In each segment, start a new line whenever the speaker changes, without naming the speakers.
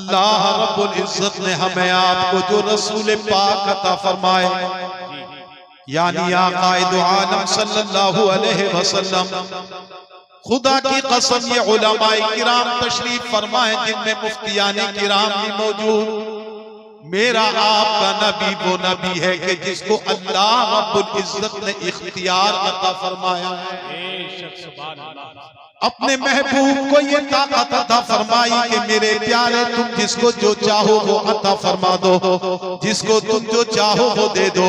अल्लाह रब्बुल इज्जत ने हमें आपको जो रसूल पाक अता फरमाए, यानी आकाए दो आलम सल्लल्लाहु अलैहि वसल्लम, खुदा की कसम ये उलमाए किराम तशरीफ फरमाए जिनमें मुफ्तियाने किराम भी मौजूद, मेरा आपका नबी वो नबी है कि जिसको अल्लाह रब्बुल इज्जत ने इख्तियार अता फरमाया है। अपने महबूब को ये ताकत अता फरमाई कि मेरे प्यारे तुम जिसको जो चाहो वो अता फरमा दो, जिसको तुम जो चाहो वो दे दो।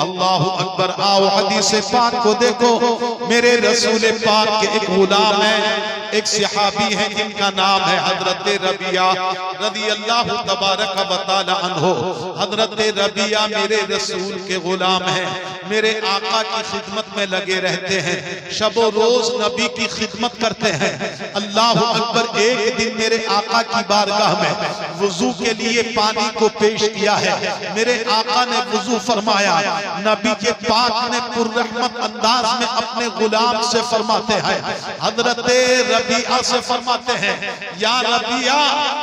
अल्लाह अकबर। आओ हदीस पाक को देखो। मेरे रसूल पाक के एक गुलाम है, एक सहाबी है जिनका नाम है हजरत रबिया रज़ी अल्लाह तबारक व तआला अन्हु। हजरत रबिया मेरे रसूल के गुलाम हैं, मेरे आका की खिदमत में लगे रहते हैं, शबो रोज नबी की खिदमत करते हैं। अल्लाह अकबर। एक दिन मेरे आका की बारगाह में वुजू के लिए पानी को पेश किया है। मेरे आका ने वुजू फरमाया। नबी के पाक ने पुररहमत अंदाज में अपने गुलाम से फरमाते हैं, हजरत रबिया से फरमाते हैं, या रबिया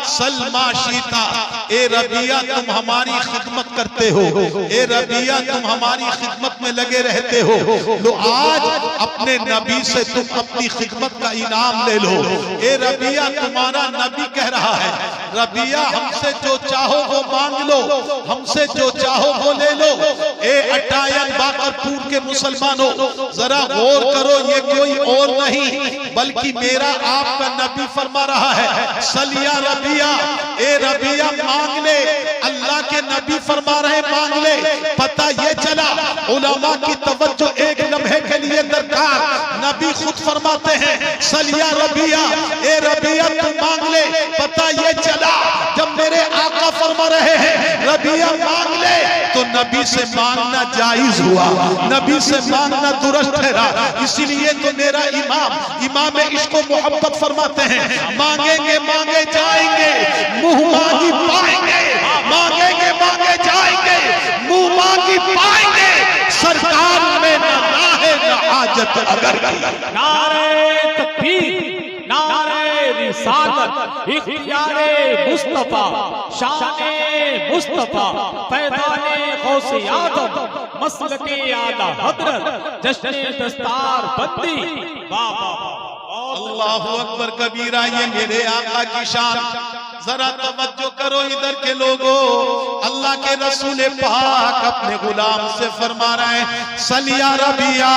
सलमा शीता, ए रबिया तुम हमारी खिदमत करते हो, ए रबिया तुम हमारी खिदमत में लगे रहते हो, लो आज अपने नबी से तुम अपनी खिदमत का इनाम ले लो। ए रबिया तुम्हारा नबी कह रहा है, रबिया हमसे जो चाहो वो मांग लो, हमसे जो चाहो वो ले लो। ए अटायन बाकरपुर के मुसलमानों जरा गौर करो, ये कोई और नहीं बल्कि मेरा आपका नबी फरमा रहा है, सलिया रबिया, ए रबिया मांग ले। अल्लाह के नबी फरमा रहे मांग ले। पता ये चला उलमा की तवज्जो एक लम्हे के लिए दरकार। नबी खुद फरमाते हैं, सलिया रबिया, ए रबिया तू मांग ले। पता ये चला जब मेरे आका फरमा रहे हैं रबिया मांग ले, तो नबी से मांगना जायज हुआ, नबी से मांगना दुरुस्त ठहरा। इसीलिए तो मेरा इमाम इश्क मोहब्बत फरमाते हैं, मांगेंगे मांगे जाएंगे, मुंह मांगी पाएंगे, मांगेंगे मांगे जाएंगे, मुंह मांगी पाएंगे। सरकार में न राहे न हाजत अगर
नारे तकबीर, नारे रिसालत, इख्तियारे मुस्तफा, शाने मुस्तफा, फैज़ाने गौसे आज़म, मसलके आला हज़रत, जश्ने दस्तार बंदी। वाह वाह
अल्लाहु अकबर कबीरा। ये मेरे आका की शान। जरा तवज्जो करो इधर के लोगों। अल्लाह के रसूल पाक अपने गुलाम से फरमा रहे हैं, सलिया रबिया,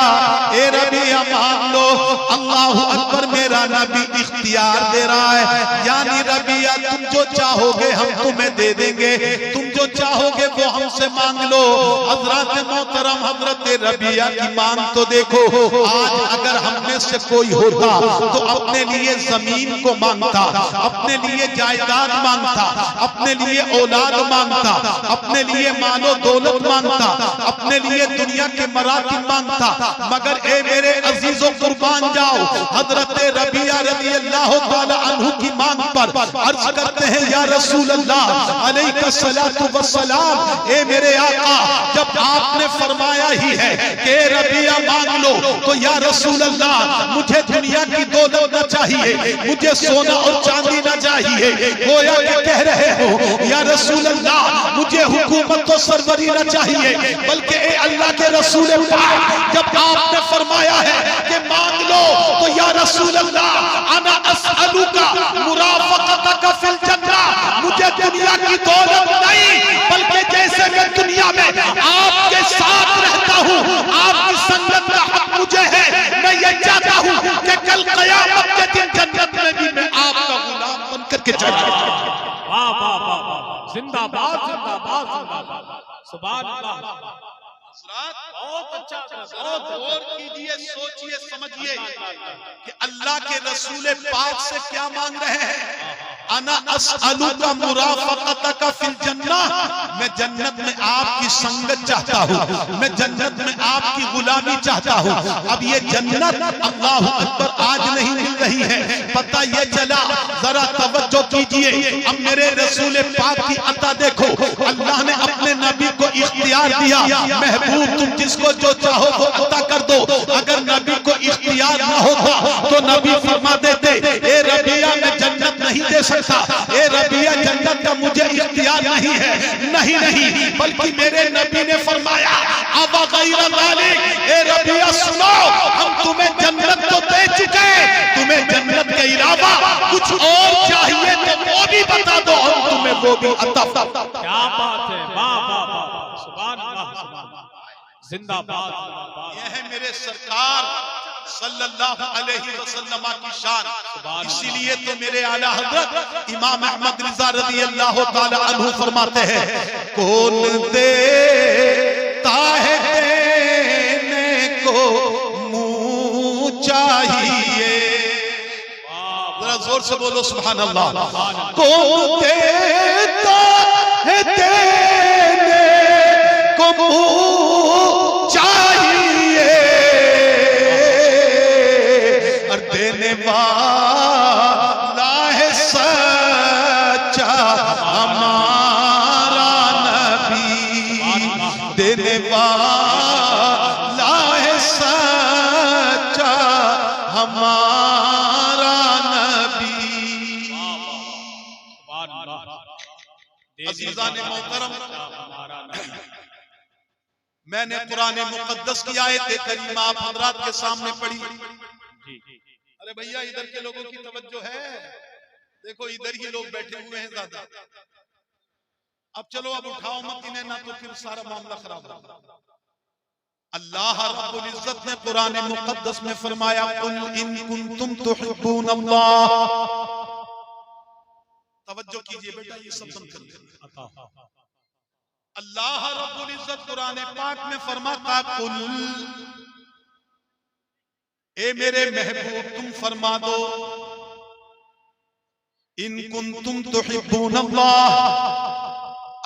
ए रबिया मान लो। अल्लाहु अकबर। मेरा नबी इख्तियार दे रहा है, यानी रबिया तुम जो चाहोगे हम तुम्हें दे देंगे, तुम जो चाहोगे वो हमसे मांग लो। हजरत मोहतरम हजरत रबिया की मांग तो देखो। आज अगर हम में से कोई होता तो अपने लिए जमीन को मांगता, अपने लिए जायदाद मांगता, अपने लिए औलाद मांगता, अपने लिए मालो दौलत मांगता, अपने लिए दुनिया के मरातिब मांगता। मगर ए मेरे अजीजों कुर्बान जाओ, हजरत रबिया रज़ी अल्लाह तआला अन्हु की मांग पर अर्ज करते हैं, या रसूल अल्लाह अलैका सलातु वस्सलाम, ए मेरे आका जब आपने फरमाया ही है कि रबिया मांग लो, तो या रसूल अल्लाह मुझे दुनिया की दौलत न चाहिए, मुझे सोना और चांदी न चाहिए। गोया के कह रहे हो, या रसूल अल्लाह मुझे हुकूमत तो सरवरी न चाहिए, बल्कि ए अल्लाह के रसूल पाक जब आपने फरमाया है कि मांग लो, तो या रसूल अल्लाह अना असअलुका मुराफक़तका फिल जन्नह, मुझे दुनिया की दौलत नहीं, बल्कि जैसे मैं दुनिया में आपके साथ रहता हूँ, आपकी संगत का हक मुझे है। मैं ये चाहता हूँ कि कल क़यामत के दिन जन्नत में भी मैं आपका गुलाम बनकर के चला जाऊं।
वाह वाह वाह वाह, जिंदाबाद जिंदाबाद जिंदाबाद, सुभान अल्लाह। बहुत अच्छा,
बहुत गौर कीजिए, सोचिए, समझिए कि अल्लाह के रसूल पाक से क्या मांग रहे हैं। अना असअलुका मुराफक़तका फिल जन्नह, मैं जन्नत में आपकी संगत चाहता हूँ, मैं जन्नत में आपकी गुलामी चाहता हूँ। अब ये जन्नत अल्लाह अकबर आज नहीं मिल रही है, पता ये चला। जरा तवज्जो कीजिए, अब मेरे रसूल पाक की अता देखो। अल्लाह ने अपने नबी को इख्तियार दिया, महबूब तुम जिसको जो चाहो वो अता कर दो। अगर नबी को इख्तियार न होता तो नबी फरमा देते, ए रबिया मैं जन्नत नहीं दे सकता, ए रबिया जन्नत तैयार नहीं है। नहीं नहीं, बल्कि मेरे नबी ने फरमाया अबा गैर ज़ालिक, ए रबिया सुनो, हम तुम्हें जन्नत तो दे चुके, तुम्हें जन्नत के अलावा कुछ और चाहिए तो वो भी बता दो, हम तुम्हें वो भी अता।
क्या बात है, वाह वाह वाह, सुभान अल्लाह, सुभान अल्लाह, जिंदाबाद जिंदाबाद।
यह है मेरे सरकार सल्लल्लाहु अलैहि वसल्लम की शान। इसीलिए तो मेरे आला हजरत इमाम अहमद रिजा रज़ी अल्लाह ताला अन्हु फरमाते हैं, कौन देता है देने को मुँह चाहिए। जरा जोर से बोलो सुभान अल्लाह। कौन देता है देने को मुँह चाहिए, और देने वाला है सच्चा हमारा नबी, देने वाला है सच्चा हमारा नबी।
सुभान अल्लाह।
अज़ीज़ान मोहतरम, मैंने कुरान मुक़द्दस की आयत करीमा आप हज़रात के सामने पढ़ी। अरे भैया इधर के लोगों की तवज्जो है, देखो इधर ही लोग बैठे हुए हैं ज्यादा। अब चलो अब उठाओ मत इन्हें, ना तो फिर सारा मामला खराब होगा। अल्लाह रब्बुल इज्जत ने कुरान मुक़द्दस में फरमाया, कुल इन कुंतुम तुहिब्बून अल्लाह। तवज्जो कीजिए बेटा, ये सब बंद कर दीजिए। अल्लाह रब्बुल इज्जत कुरान पाक में फरमाता, कुल, ए मेरे महबूब तुम फरमा दो, इन कुंतुम तुहिब्बून अल्लाह,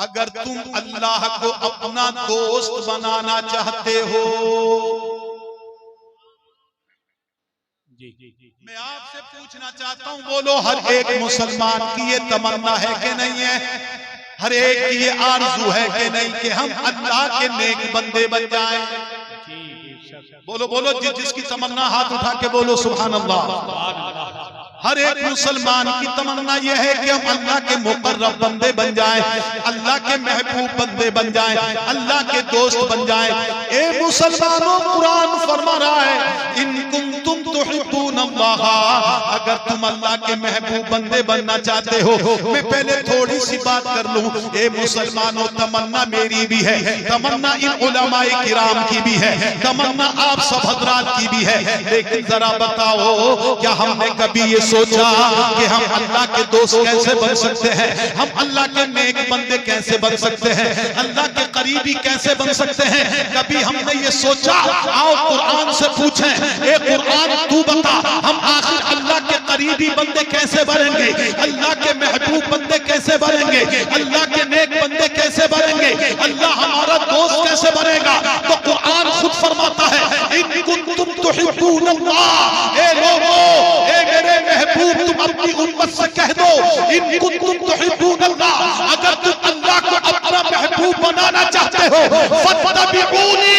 अगर तुम अल्लाह को अपना दोस्त बनाना चाहते हो। मैं आपसे पूछना चाहता हूं, बोलो हर एक मुसलमान की ये तमन्ना है कि नहीं है? हर एक की ये आरज़ू है कि नहीं कि हम अल्लाह के नेक बंदे बन जाएं? बोलो बोलो, जिसकी तमन्ना हाथ उठा के बोलो सुभान अल्लाह। हर एक मुसलमान की तमन्ना यह है कि हम अल्लाह के मुकर्रब बंदे बन जाएं, अल्लाह के महबूब बंदे बन जाएं, अल्लाह के दोस्त बन जाएं। ए मुसलमानों, कुरान फरमा रहा है, इन कुंतुम तुहिब्बून अल्लाह, अगर तुम अल्लाह के महबूब बंदे बनना चाहते हो। मैं पहले थोड़ी सी बात कर लूं। ए मुसलमानों, तमन्ना मेरी भी है, तमन्ना इन उलमाए किराम की भी है, तमन्ना आप सब हजरात की भी है, लेकिन जरा बताओ क्या हमने कभी ये सोचा कि हम अल्लाह के दोस्त कैसे बन सकते हैं, हम अल्लाह के नेक बंदे कैसे बन सकते हैं, अल्लाह के करीबी कैसे बन सकते हैं? कभी हमने ये सोचा? आओ कुरान से पूछें, ए कुरान तू बता, हम आखिर अल्लाह के करीबी बंदे कैसे बनेंगे, अल्लाह के महबूब बंदे कैसे बनेंगे, अल्लाह के नेक बंदे कैसे बनेंगे, अल्लाह हमारा दोस्त कैसे बनेगा? तो कुरान खुद फरमाता है, इन कुंतुम तुहिब्बून अल्लाह, ए लोगों, ए मेरे महबूब तुम अपनी उम्मत से कह दो, इन कुंतुम तुहिब्बून अल्लाह, अगर तुम अल्लाह को अपना महबूब बनाना चाहते हो, फत्तबिऊनी,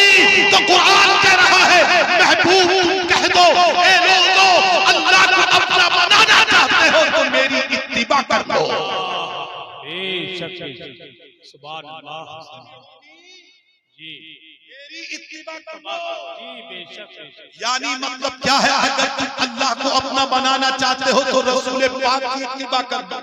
तो कुरान कह रहा है महबूब तुम कह दो, ए लोगों, अल्लाह को अपना बनाना चाहते हो तो मेरी इत्तिबा कर लो।
सुभान अल्लाह जी,
मेरी इत्तिबा कर लो।
जी बेशक।
यानी मतलब क्या है? अगर तुम अल्लाह को अपना बनाना चाहते हो तो रसूल पाक की इत्तिबा कर लो,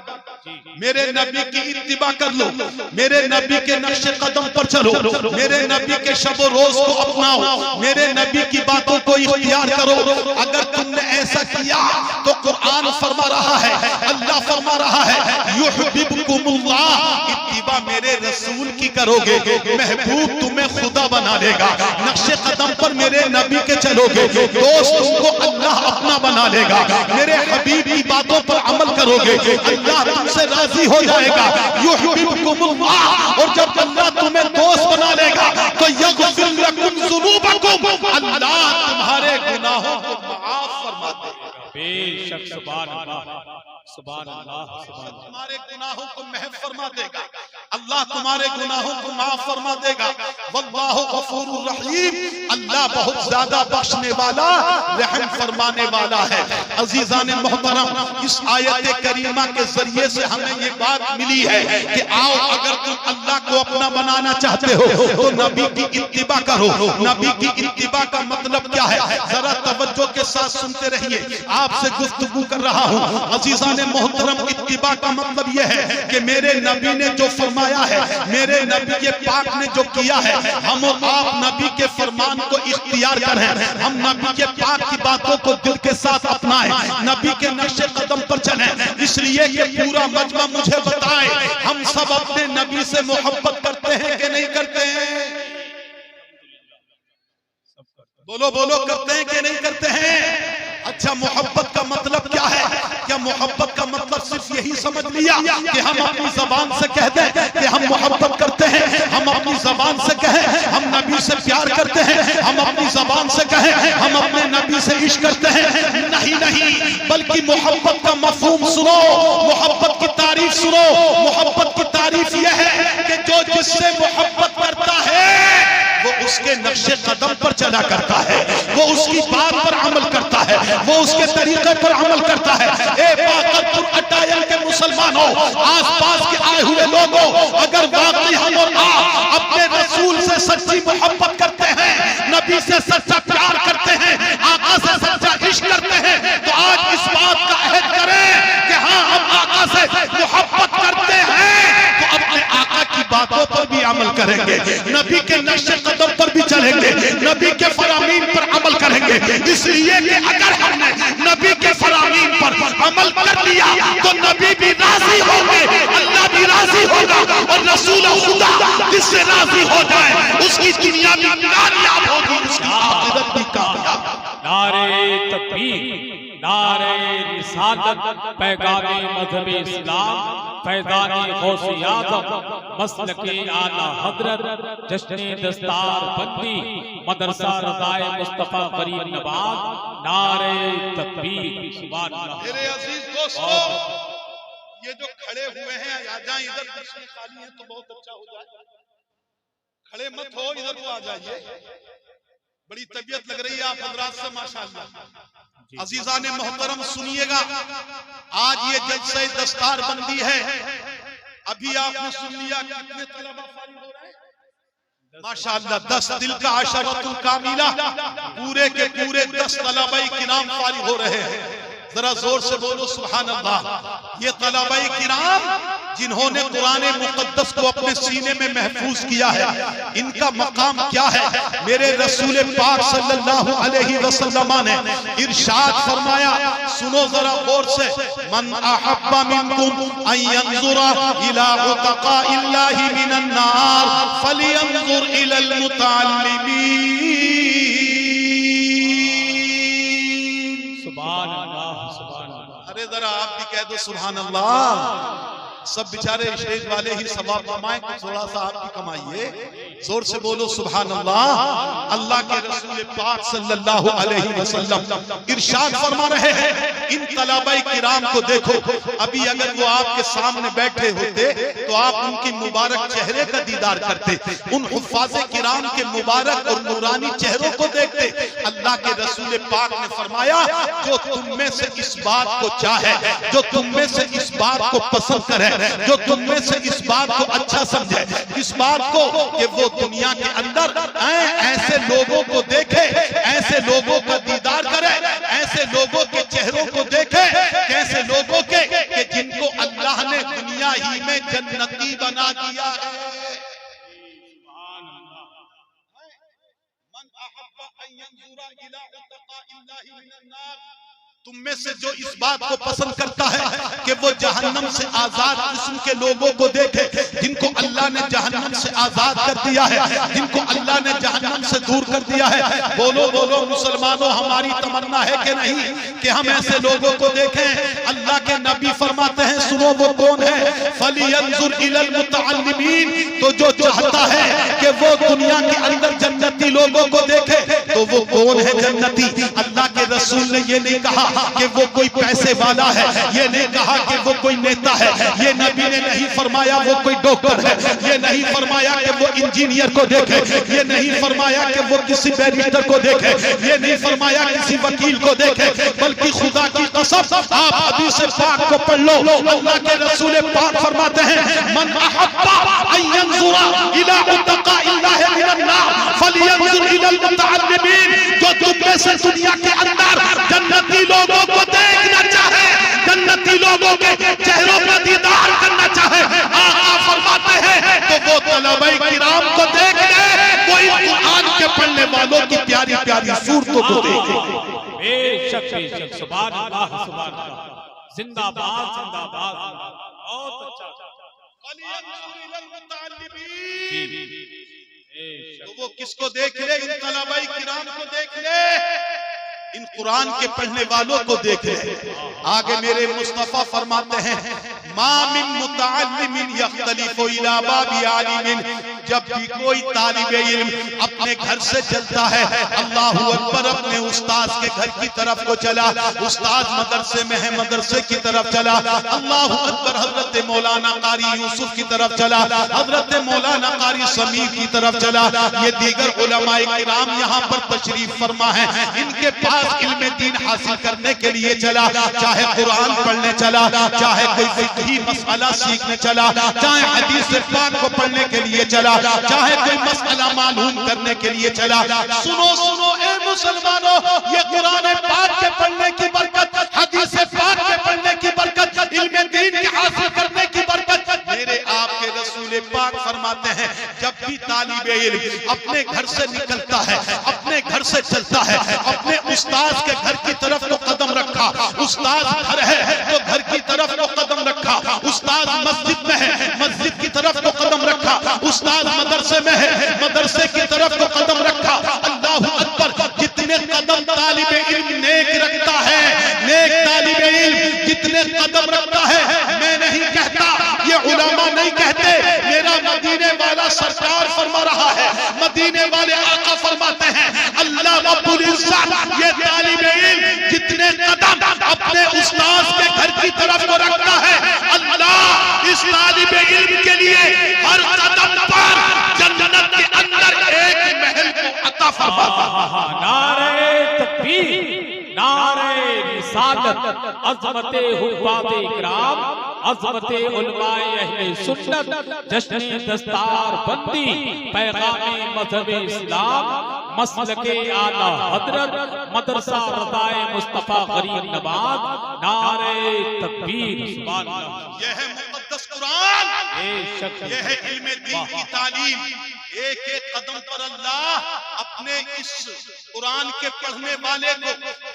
मेरे नबी की इत्तिबा कर लो, मेरे नबी के नक्शे कदम पर चलो, मेरे नबी के शब रोज को अपनाओ, मेरे नबी की बातों को इख्तियार करो। अगर तुमने ऐसा किया तो कुरान फरमा रहा है, अल्लाह फरमा रहा है, युहिब्बुकुमुल्लाह, इत्तिबा मेरे रसूल की करोगे, महबूब तुम्हें खुदा बना लेगा। नक्शे कदम पर मेरे नबी के चलोगे, दोस्त तुमको अल्लाह अपना बना लेगा। मेरे हबीब की बातों पर अमल करोगे, अल्लाह तुमसे राजी हो जाएगा। युहिब्बुकुमुल्लाह, और जब अल्लाह तुम्हें दोस्त बना लेगा तो यग़फिर लकुम ज़ुनूबकुम, अल्लाह तुम्हारे गुनाहों को माफ फरमा देगा।
बेशक, सुभान अल्लाह, सुभान अल्लाह, सुभान अल्लाह,
तुम्हारे गुनाहों को महफ फरमा देगा। अल्लाह तुम्हारे गुनाहों को माफ फरमा देगा। वल्लाहु गफूरुर रहीम, अल्लाह बहुत ज्यादा बख्शने वाला, रहम फरमाने वाला है। अजीजान मोहतरम, इस आयत करीमा के जरिए से हमें ये बात मिली है कि आओ, अगर तुम अल्लाह को अपना बनाना चाहते हो तो नबी की इत्तिबा करो। नबी की इत्तिबा का मतलब क्या है, जरा तवज्जो के साथ सुनते रहिए। आपसे गुफ्तगू कर रहा हूँ अजीजान मोहतरम, इत्तिबा का मतलब यह है कि मेरे नबी ने जो फरमाया है, मेरे नबी के पाक ने जो किया है, हम और आप नबी के फरमान को इख्तियार करें। हम नबी के पाक की बातों को दिल के साथ अपनाएं, नबी के नक्शे कदम पर चलें। इसलिए कि पूरा मजमा मुझे बताए, हम सब अपने नबी से मोहब्बत करते हैं कि नहीं करते हैं? बोलो बोलो, करते हैं कि नहीं करते हैं? अच्छा, मोहब्बत का मतलब क्या है? क्या मोहब्बत का मतलब सिर्फ यही समझ लिया कि हम अपनी जबान से कह दें कि हम मोहब्बत करते हैं, हम अपनी जबान से कहें हम नबी से प्यार करते हैं, हम अपनी जबान से कहें हम अपने नबी से इश्क करते हैं? नहीं नहीं, बल्कि मोहब्बत का मफहूम सुनो, मोहब्बत की तारीफ सुनो। मोहब्बत की तारीफ यह है कि जो जिससे मोहब्बत करता है वो उसके नक्शे कदम पर चला करता है, वो उसकी बात पर अमल करता है, वो उसके तरीके पर अमल करता है। ए बाकरपुर अटायल के मुसलमानों, आसपास के आए हुए लोगों, अगर वाकई हम और आप अपने रसूल से सच्ची मोहब्बत करते हैं, नबी से सच्चा प्यार करते हैं, आका से सच्चा इश्क करते हैं, तो आज इस बात का अहद करें कि हाँ, हम आका से मोहब्बत करते हैं तो अपने आका की बातों पर भी अमल करेंगे, नबी के नक्शे कदम पर भी चलेंगे, नबी के फरामीन पर अमल करेंगे। इसलिए कि अगर हमने नबी के फरामीन पर अमल कर लिया तो नबी भी राजी होंगे, अल्लाह भी राजी होगा, और रसूल खुदा जिससे राजी हो जाए उसकी दुनिया भी कामयाब होगी, उसकी आखिरत भी कामयाब।
नारे तकबीर, नारे रिसालत, पैगामे मज़हब-ए इस्लाम, फैज़ाने गौसे आज़म, मसलके आला हज़रत, जश्ने दस्तार बंदी, मदरसा रज़ाए मुस्तफ़ा गरीब नवाज़, नारे तकबीर, सुभान अल्लाह।
मेरे अजीज दोस्तों, ये जो खड़े हुए हैं आ जाएं इधर, कुर्सी खाली है तो बहुत अच्छा हो जाए। खड़े मत हो, इधर को आ जाइए। बड़ी तबीयत लग रही है आप हजरात से, माशाअल्लाह। अजीजान मोहतरम सुनिएगा, आज ये जलसे दस्तार बंदी है। अभी आपने सुन लिया कितने तलबा फारिग हो रहे हैं, माशाअल्लाह। 10 दिल का अशरतुल कामिला, पूरे के पूरे 10 तलबाई किराम फारिग हो रहे हैं। जरा जोर से बोलो सुभान अल्लाह। ये तलबाई किराम जिन्होंने कुरान मुकद्दस को अपने सीने में महफूज किया है, इनका मकाम क्या है? मेरे रसूल पाक सल्लल्लाहु अलैहि वसल्लम ने इरशाद फरमाया, सुनो जरा गौर से, मन अहब्बा मिनकुम अन यंजुरा इला उतकाइल्लाहि मिनन नार फलियंजुर इलल मुतअल्लिमीन।
सुभान अल्लाह, सुभान अल्लाह।
अरे जरा आप भी कह दो सुभान अल्लाह। सब बेचारे स्टेज वाले ही सवाब कमाएं, थोड़ा सा आप भी कमाइए, जोर से बोलो सुभान अल्लाह। अल्लाह के रसूल पाक सल्लल्लाहु अलैहि वसल्लम इरशाद फरमा रहे हैं, इन तलबाई किराम को देखो। अभी अगर वो आपके सामने बैठे होते तो आप उनकी मुबारक चेहरे का दीदार करते, उन हुफ्फाज़े किराम के मुबारक और नूरानी चेहरों को देखते। अल्लाह के रसूल पाक ने फरमाया, जो तुम में से इस बात को चाहे, जो तुम में से इस बात को पसंद करे, जो तुम में से इस बात को अच्छा समझे, इस बात को कि वो दुनिया के अंदर ऐसे लोगों को देखे, ऐसे लोगों का दीदार करे, ऐसे लोगों के चेहरों को देखे, कैसे लोगों के कि जिनको अल्लाह ने दुनिया ही में जन्नती बना दिया है। तुम में से जो इस बात को पसंद करता है कि वो जहन्नम से आजाद किस्म के लोगों को देखे, जिनको अल्लाह ने जहन्नम से आजाद कर दिया है, जिनको अल्लाह ने जहन्नम से दूर कर दिया है। बोलो बोलो मुसलमानों, हमारी तमन्ना है कि नहीं कि हम ऐसे लोगों को देखें। अल्लाह के नबी फरमाते हैं, सुनो वो कौन है, फलियंजुर इलल मुतअल्लिमीन। तो जो चाहता है कि वो दुनिया के अंदर जन्नती लोगों को देखे, तो वो कौन है जन्नती? अल्लाह के रसूल ने ये नहीं कहा कि वो कोई पैसे वाला है, ये नहीं कहा कि वो कोई नेता है, ये नबी ने नहीं फरमाया वो कोई डॉक्टर है, ये नहीं फरमाया कि वो इंजीनियर को देखे, ये नहीं फरमाया कि वो किसी बैरिस्टर को देखे, ये नहीं फरमाया किसी वकील को देखे, बल्कि खुदा की कसम आप हदीस पाक को पढ़ लो, अल्लाह के रसूल पाक फरमाते हैं मन अहब्बा अन यंजुरा इला उतकाइल्लाह मिनन नार फलियंजुर इलल मुतअल्लिमीन। जो तुम में से दुनिया के अंदर जन्नती लोगों को देखना चाहे, जन्नती लोगों के चेहरों का दीदार करना चाहे, आका फरमाते हैं तो वो तलबे किराम को देख ले, कोई कुरान के पढ़ने वालों की प्यारी प्यारी सूरतों को देखे।
बेशक बेशक, सुभान अल्लाह सुभान अल्लाह, जिंदाबाद जिंदाबाद, बहुत अच्छा।
तो वो किसको देख ले? इन तलबाई किराम को देख ले, इन कुरान के पढ़ने वालों को देख ले। आगे मेरे मुस्तफा फरमाते हैं मा मिन मुतअल्लिमिन यख्तलिफु इला बाबी आलिमिन। जब भी कोई तालिबे इल्म अपने घर से चलता है, अल्लाहु अकबर, अपने उस्ताद के घर की तरफ को चला, उस्ताद मदरसे में है, मदरसे की तरफ चला, अल्लाहु अकबर, हजरत मौलाना कारी यूसुफ की तरफ चला, हजरत मौलाना कारी समीर की तरफ चला, ये दीगर उलमाए किराम यहाँ पर तशरीफ फरमा है, इनके पास इल्म दीन हासिल करने के लिए चला, चाहे कुरान पढ़ने चला, चाहे कोई फिक़ही मसला सीखने चला, चाहे हदीस पाक को पढ़ने के लिए चला, चाहे कोई मसला मालूम करने के लिए चला। सुनो सुनो ए मुसलमानों, ये कुरान पाक के पढ़ने की बरकत, हदीस पाक के पढ़ने की बरकत, इल्म दीन के हासिल करने की बरकत, मेरे आपके रसूल पाक फरमाते हैं जब भी तालिबे इल्म अपने घर से निकलता है, अपने घर से चलता है, अपने उस्ताद के घर की तरफ को कदम रखा, उस्ताद घर है तो घर की तरफ को कदम रखा, उस्ताद मस्जिद में है, मस्जिद की तरफ को कदम रखा, उस्ताद मदरसे में है, मदरसे की तरफ को कदम रखा। अल्लाहु अकबर, जितने कदम तालिबे इल्म नेक रखता है, नेक तालिबे इल्म जितने कदम रखता है, मैं नहीं कहता, ये उलमा नहीं कहते, मेरा मदीने वाला सरकार फरमा रहा है, मदीने वाले आका फरमाते हैं अल्लाह रब्बुल इज्जत ये तालिबे इल्म जितने कदम अपने उस्ताद के घर की तरफ को रखता है, अल्लाह इस तालिबे इल्म के लिए हर कदम पर जन्नत के अंदर एक महल को अता फरमाता है।
नारे तकबीर, नारे रिसालत, अज़मते हुफ़ाज़े इकराम, अज़मते उलमाए अहले सुन्नत, जश्ने दस्तार बंदी, पैगामे मज़हब इस्लाम, मसलके आला हजरत, मदरसा रज़ाए मुस्तफा गरीब नवाज, नारे तकबीर, सुभान अल्लाह।
यह है मुक़द्दस कुरान,
यह
है इल्म दीन की तालीम। एक एक कदम पर अल्लाह अपने इस कुरान के पढ़ने वाले को,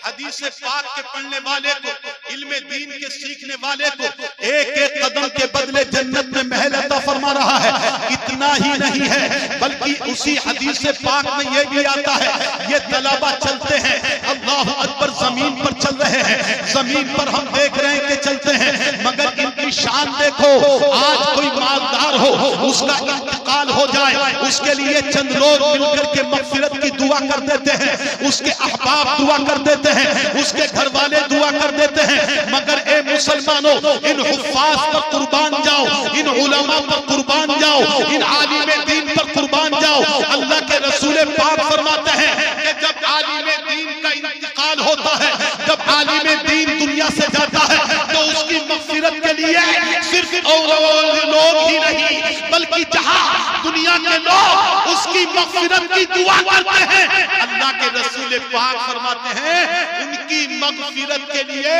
हदीस पाक के पढ़ने वाले को, इल्म दीन के सीखने वाले को एक एक कदम के बदले जन्नत में महल अता फरमा रहा है। इतना ही नहीं है, बल्कि उसी हदीस पाक में यह भी आता है, ये तलबा चलते हैं, अल्लाहु अकबर, जमीन पर चल रहे हैं, जमीन पर हम देख रहे हैं कि चलते हैं, मगर इनकी शान देखो। आज कोई मालदार हो, उसका इंतकाल हो जाए, उसके लिए चंद लोग मिलकर के मगफिरत की दुआ कर देते हैं, उसके अहबाब दुआ कर देते हैं, उसके घर वाले दुआ कर देते हैं, मगर ए मुसलमानों, इन हुफ्फाज पर कुर्बान जाओ, इन उलमा पर कुर्बान जाओ, इन आलिम दीन पर कुर्बान जाओ। अल्लाह के रसूल पाक फरमाते हैं कि जब आलिम दीन का इंतकाल होता है, जब आलिम दीन दुनिया से जाता है, तो उसकी मगफिरत के लिए सिर्फ लोग ही नहीं, बल्कि जहां दुनिया के लोग उसकी मगफिरत की दुआ करते हैं, अल्लाह के रसूल पाक फरमाते हैं उनकी मगफिरत के लिए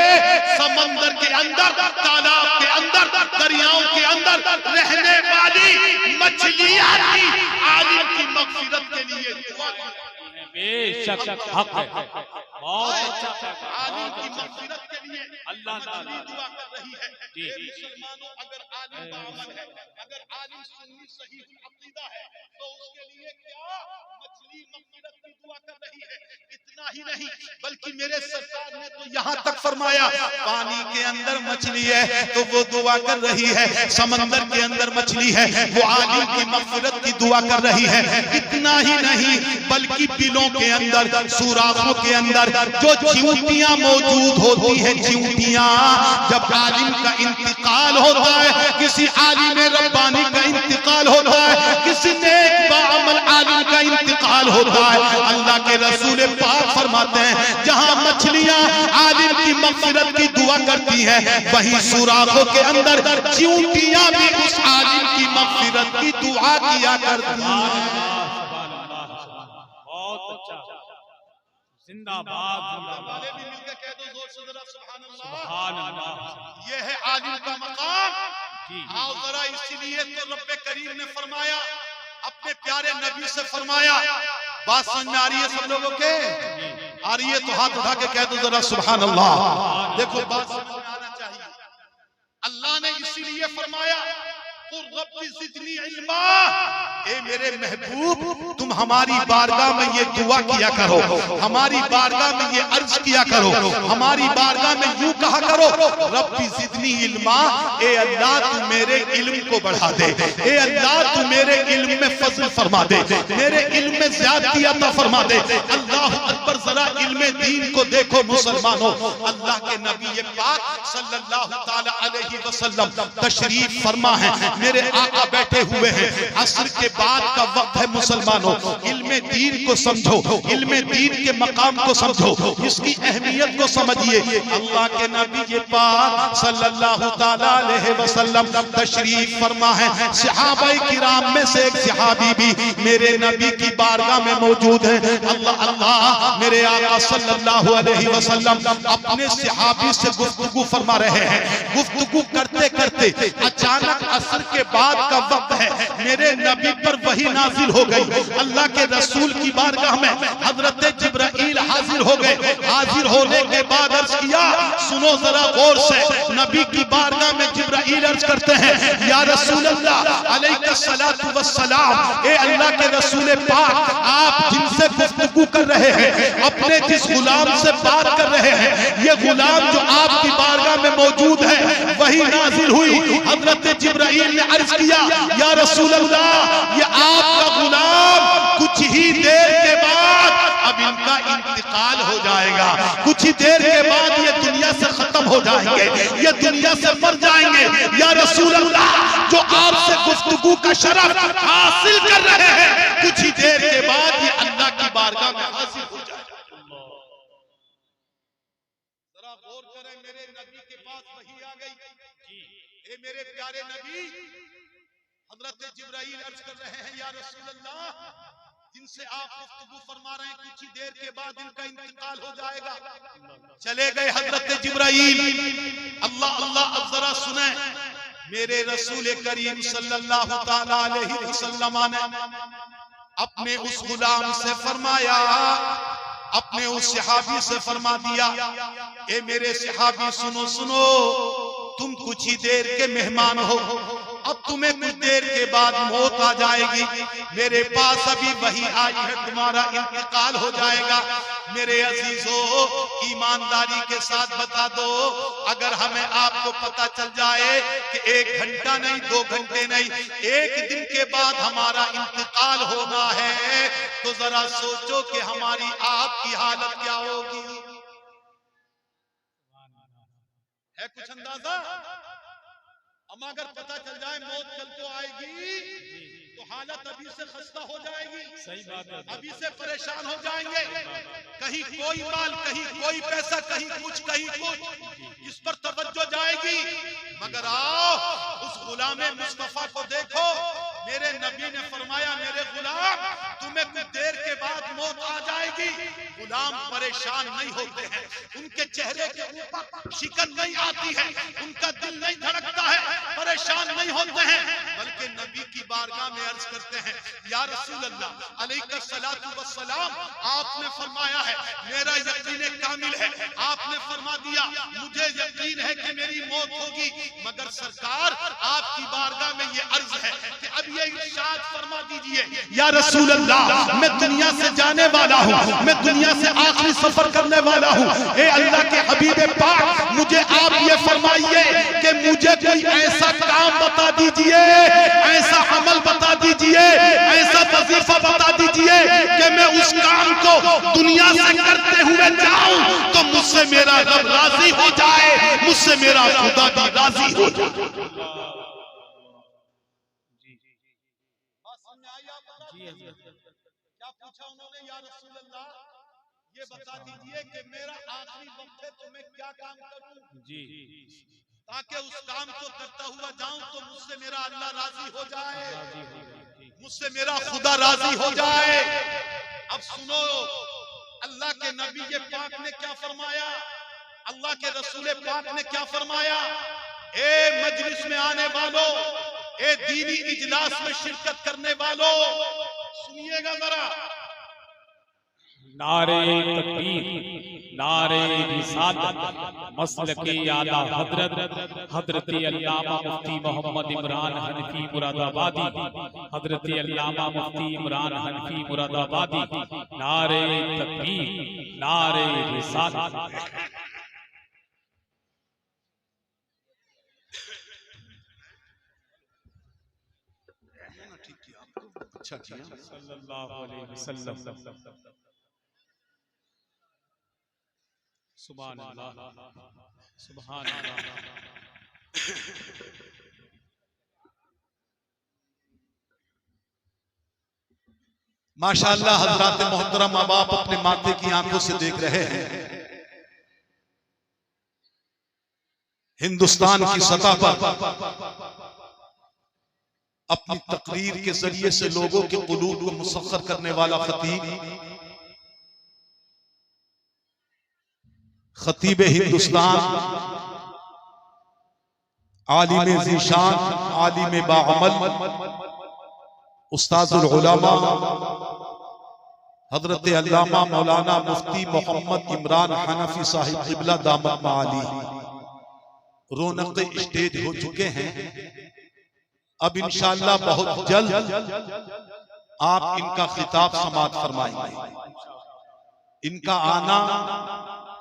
समंदर के अंदर, तालाब के अंदर, दरियाओं के अंदर रहने वाली मछलियां भी आलिम की मगफिरत के लिए दुआ करती हैं।
बेशक हक है, बहुत अच्छा है,
आलिम की मगफिरत के लिए
अल्लाह
दुआ कर रही है।
जी।
मुसलमानों, अगर आलिम का अमल है, अगर आलिम सुन्नी सही अकीदा है तो उसके लिए क्या मछली मग़फ़िरत की दुआ कर रही है। इतना ही नहीं बल्कि मेरे सरकार ने तो यहाँ तक फरमाया पानी के अंदर मछली है तो वो दुआ कर रही है, समंदर के अंदर मछली है वो आलिम की मग़फ़िरत की दुआ कर रही है। इतना ही नहीं बल्कि बिलों के अंदर सुराखों के अंदर जो चींटियां मौजूद होती है, चींटियां जब आलिम का इंतकाल होता है, किसी आलिम रब्बानी का इंतकाल होता है, किसी नेक बाअमल आलिम का इंतकाल होता है, अल्लाह के रसूल पाक फरमाते हैं जहां मछलियां आलिम की मग़फ़िरत की दुआ करती हैं वहीं सुराखों के अंदर चींटियां भी उस आलिम की मग़फ़िरत की दुआ किया करती हैं।
बहुत अच्छा, जिंदाबाद
वाले भी मिलकर कह दो जोर से जरा सुभान अल्लाह।
सुभान अल्लाह।
ये है आलिम का मकाम।
जी
आओ जरा, इसीलिए तो रब्बे करीम ने फरमाया, अपने प्यारे नबी से फरमाया, बात समझ में आ रही है सब लोगों के? आ रही है तो हाथ उठा के कह दो जरा सुभान अल्लाह। देखो बात समझ में आना चाहिए। अल्लाह ने इसीलिए फरमाया रब्बी ज़िदनी इल्मा, ए मेरे महबूब तुम हमारी बारगाह में ये दुआ किया करो, हमारी बारगाह में ये अर्ज किया करो, हमारी बारगाह में यूं कहा करो रब्बी ज़िदनी इल्मा, ए अल्लाह तू मेरे इल्म को बढ़ा दे, ए अल्लाह तू मेरे इल्म में फज़ल फरमा दे, मेरे इल्म में ज़्यादती अता फरमा दे। अल्लाह अकबर, जरा इल्म दीन को देखो मुसलमानों। अल्लाह के नबी पाक सल्लल्लाहु ताला अलैहि वसल्लम तशरीफ फरमा है, मेरे आका बैठे हुए हैं, असर के बाद का वक्त है मुसलमानों। इल्म दीन को समझो, इल्म दीन के मकाम को समझो, इसकी अहमियत को समझिए। अल्लाह के नबी पाक सल्लल्लाहु ताला अलैहि वसल्लम तशरीफ फरमा है, सहाबाए किराम में से एक सहाबी भी मेरे नबी की बारगाह में मौजूद है। अल्लाह अल्लाह, मेरे आका सल्लल्लाहु अलैहि वसल्लम अपने सहाबी से गुफ्तगू फरमा रहे हैं। गुफ्तगू करते करते अचानक असर के बाद का वक्त है, मेरे नबी पर वही नाजिल हो गई। अल्लाह के रसूल की बारगाह में हजरत जिब्राइल हाजिर हो गए। हाजिर होने के बाद अर्ज किया, सुनो जरा गौर से, नबी की बारगाह में जिब्राइल अर्ज करते हैं, या रसूल अल्लाह अलैहिस्सलातु वस्सलाम, ए अल्लाह के रसूल पाक, आप जिनसे गुफ्तगू कर रहे हैं, अपने जिस गुलाम से बात कर रहे हैं, ये गुलाम जो आपकी बारगाह में मौजूद है वही नाजिल हुई। हजरत जिब्राइल ने अर्ज किया, या रसूल अल्लाह, ये आपका गुलाम कुछ ही देर के बाद अब इनका इंतकाल हो जाएगा, कुछ ही देर के बाद ये दुनिया से खत्म हो जाएंगे, ये दुनिया से मर जाएंगे। या रसूल अल्लाह, जो आपसे गुफ्तगू का शरफ हासिल कर रहे हैं, कुछ ही देर के बाद ये अल्लाह की बारगाह में हासिल हो जाएगा। जरा गौर करें, मेरे नबी के पास वही आ गई। ए मेरे प्यारे नबी, हजरत जिब्राइल अर्ज कर रहे हैं, या रसूल अल्लाह, जिनसे आप गुफ्तगू फरमा रहे हैं कुछ ही देर के बाद इनका इंतकाल हो जाएगा। चले गए हजरत जिब्राइल। अल्लाह अल्लाह, अब जरा सुने, मेरे रसूल करीम सल्लल्लाहु ताला अलैहि वसल्लम ने अपने उस गुलाम से फरमाया, अपने उस सहाबी से फरमा दिया, ए मेरे सहाबी सुनो सुनो, तुम कुछ ही देर के मेहमान हो, अब तुम्हें कुछ देर के बाद मौत आ जाएगी। मेरे पास अभी वही आई है, तुम्हारा इंतकाल हो जाएगा। मेरे अजीजों, ईमानदारी के साथ बता दो, अगर हमें आपको पता चल जाए कि 1 घंटा नहीं, 2 घंटे नहीं, 1 दिन के बाद हमारा इंतकाल होना है, तो जरा सोचो कि हमारी आपकी हालत क्या होगी। है कुछ अंदाजा? हम अगर पता चल जाए मौत कल को आएगी तो हालत अभी से खस्ता हो जाएगी।
सही बात है,
अभी से परेशान हो जाएंगे। कहीं कोई माल, कहीं कोई पैसा, कहीं कुछ, इस पर तवज्जो जाएगी। मगर आओ उस गुलाम मुस्तफा को देखो, मेरे नबी ने फरमाया, मेरे गुलाम तुम्हें कुछ देर के बाद मौत आ जाएगी। गुलाम परेशान नहीं होते हैं, उनके चेहरे के ऊपर शिकन नहीं आती है, उनका दिल नहीं धड़कता है, परेशान नहीं होते हैं, बल्कि नबी की बारगाह में अर्ज करते हैं, या रसूल अल्लाह अलैहिस्सलातु वस्सलाम, आपने फरमाया है मेरा यकीन कामिल है, आपने फरमा दिया मुझे यकीन है कि मेरी मौत होगी, मगर सरकार आपकी बारगाह में ये अर्ज है कि अब ये इरशाद फरमा दीजिए, या रसूल अल्लाह मैं दुनिया से जाने वाला हूँ, मैं दुनिया से आखिरी सफर करने वाला हूँ, ए अल्लाह के हबीब पाक मुझे आप ये फरमाइए कि मुझे कोई ऐसा काम बता दीजिए, ऐसा अमल बता दीजिए, ऐसा वजीफा बता दीजिए कि मैं उस काम को दुनिया से करते हुए जाऊं तो मुझसे मेरा रब राजी हो जाए, मुझसे मेरा खुदा भी राजी हो जाए। क्या पूछा उन्होंने, या रसूल अल्लाह ये बता दीजिए कि मेरा आखिरी वक्त है तो मैं क्या काम करूं जी, ताकि उस काम को करता हुआ जाऊं तो मुझसे मेरा अल्लाह राजी हो जाए, मुझसे मेरा खुदा राजी हो जाए। अब सुनो अल्लाह के नबी के पाक ने क्या फरमाया, अल्लाह के रसूल पाक ने क्या फरमाया, ए मजलिस में आने वालों, ए दीनी इजलास में शिरकत करने वालों, सुनिएगा जरा।
नारे तकबीर, नारे रिसालत, मसलके आला हजरत हजरत अल्लामा मुफ्ती मोहम्मद इमरान हनफी मुरादाबादी, हजरत अल्लामा मुफ्ती इमरान हनफी मुरादाबादी, नारे तकबीर, नारे रिसालत।
अच्छा किया
सल्लल्लाहु अलैहि वसल्लम। सुभान अल्लाह, सुभान अल्लाह।
माशाअल्लाह हजरात मोहतरम, अब आप अपने माथे की आंखों से देख रहे हैं हिंदुस्तान की सतह पर अपनी तकरीर के जरिए से लोगों के कुलूब को मुसख्खर करने वाला खतीब हिंदुस्तान, आलिम ज़ीशान, आलिम बाअमल, उस्ताजुल उलमा हजरत अल्लामा मौलाना मुफ्ती मोहम्मद इमरान हनफी साहिब क़िबला दामत माली रौनक स्टेज हो चुके हैं। अब इंशाअल्लाह बहुत जल्द आप इनका खिताब समाअत फरमाएंगे। इनका आना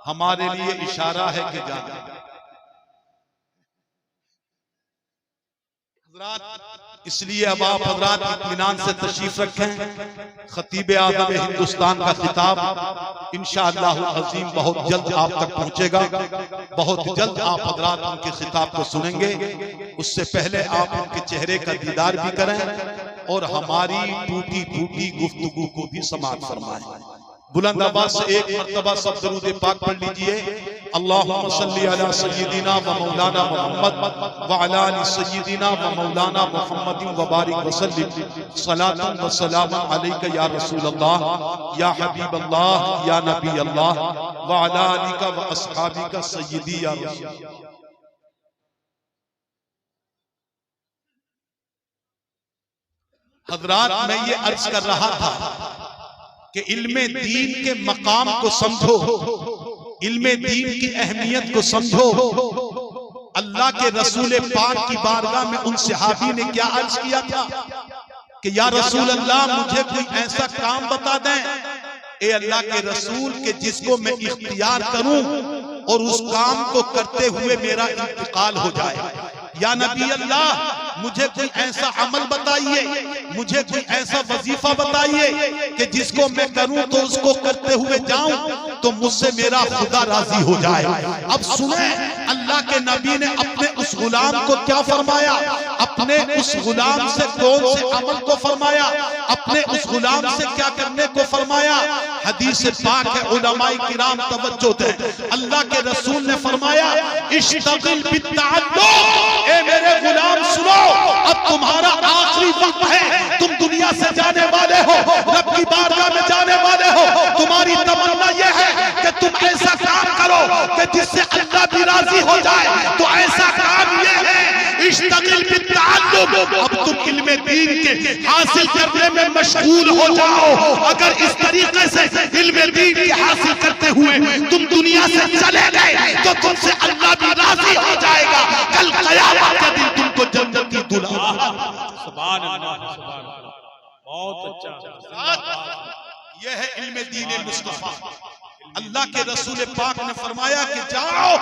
हमारे लिए इशारा है कि जाना। इसलिए अब आप हजरात इत्मीनान से तशरीफ रखें। खतीब आज़म हिंदुस्तान का खिताब इंशाअल्लाह अज़ीम बहुत जल्द आप तक पहुंचेगा। बहुत जल्द आप हजरात उनके खिताब को सुनेंगे। उससे पहले आप उनके चेहरे का दीदार भी करें और हमारी टूटी फूटी गुफ्तगू को भी समाअत फरमाएं। बुलंद आवाज से एक मर्तबा सब दरूद पाक पढ़ लीजिए। अल्लाहुम्मा सल्ली अला सय्यिदिना व मौलाना मुहम्मद व अला आलि सय्यिदिना व मौलाना मुहम्मदिन व बारिक व सल्लिम सलातन व सलामन अलैका या रसूल अल्लाह या हबीब अल्लाह या नबी अल्लाह व अला आलिका व अस्हाबिका सय्यिदी या रसूल। हजरात, मैं ये अर्ज कर रहा था कि इल्मे दीन के मकाम को समझो, इल्मे दीन की अहमियत को समझो। अल्लाह के रसूल पाक की बारगाह में उन सहाबी ने क्या अर्ज किया था कि या रसूल अल्लाह मुझे कोई ऐसा काम बता दें, ए अल्लाह के रसूल के जिसको मैं इख्तियार करूं और उस काम को करते हुए मेरा इंतकाल हो जाए। या नबी अल्लाह मुझे कोई ऐसा अमल बताइए, मुझे कोई ऐसा वजीफा बताइए कि जिसको मैं करूं तो उसको करते हुए जाऊं तो मुझसे मेरा खुदा राजी हो जाए। अब सुने अल्लाह के नबी ने अपने उस गुलाम को क्या फरमाया, अपने उस गुलाम से कौन से अमल को फरमाया, अपने उस गुलाम से क्या करने को फरमाया। हदीस पाक है, उलमाए किराम तवज्जो दें। अल्लाह के रसूल ने फरमाया इश्तगिल बित्तअल्लुक, ए मेरे गुलाम सुनो, अब तुम्हारा आखिरी वक्त है, तुम दुनिया से जाने वाले हो, रब की बारगाह में जाने वाले हो। तुम्हारी तमन्ना यह है कि तुम ऐसा काम करो कि जिससे अल्लाह भी राजी हो जाए, तो ऐसा काम यह है इश्तगिल बित्तअल्लुक। अब तुम इल्मे दीन के हासिल करने में मशगूल हो जाओ। अगर इस तरीके से इल्मे दीन के हासिल करते हुए तुम दुनिया से चले गए तो तुमसे अल्लाह भी राजी हो जाएगा। कल क़यामत के दिन तुमको जन्नत की अब्दुल अहद।
सुभान अल्लाह, सुभान अल्लाह, बहुत अच्छा, जिंदाबाद।
यह है इल्म दीन मुस्तफा। अल्लाह के रसूल पाक ने फरमाया कि जाओ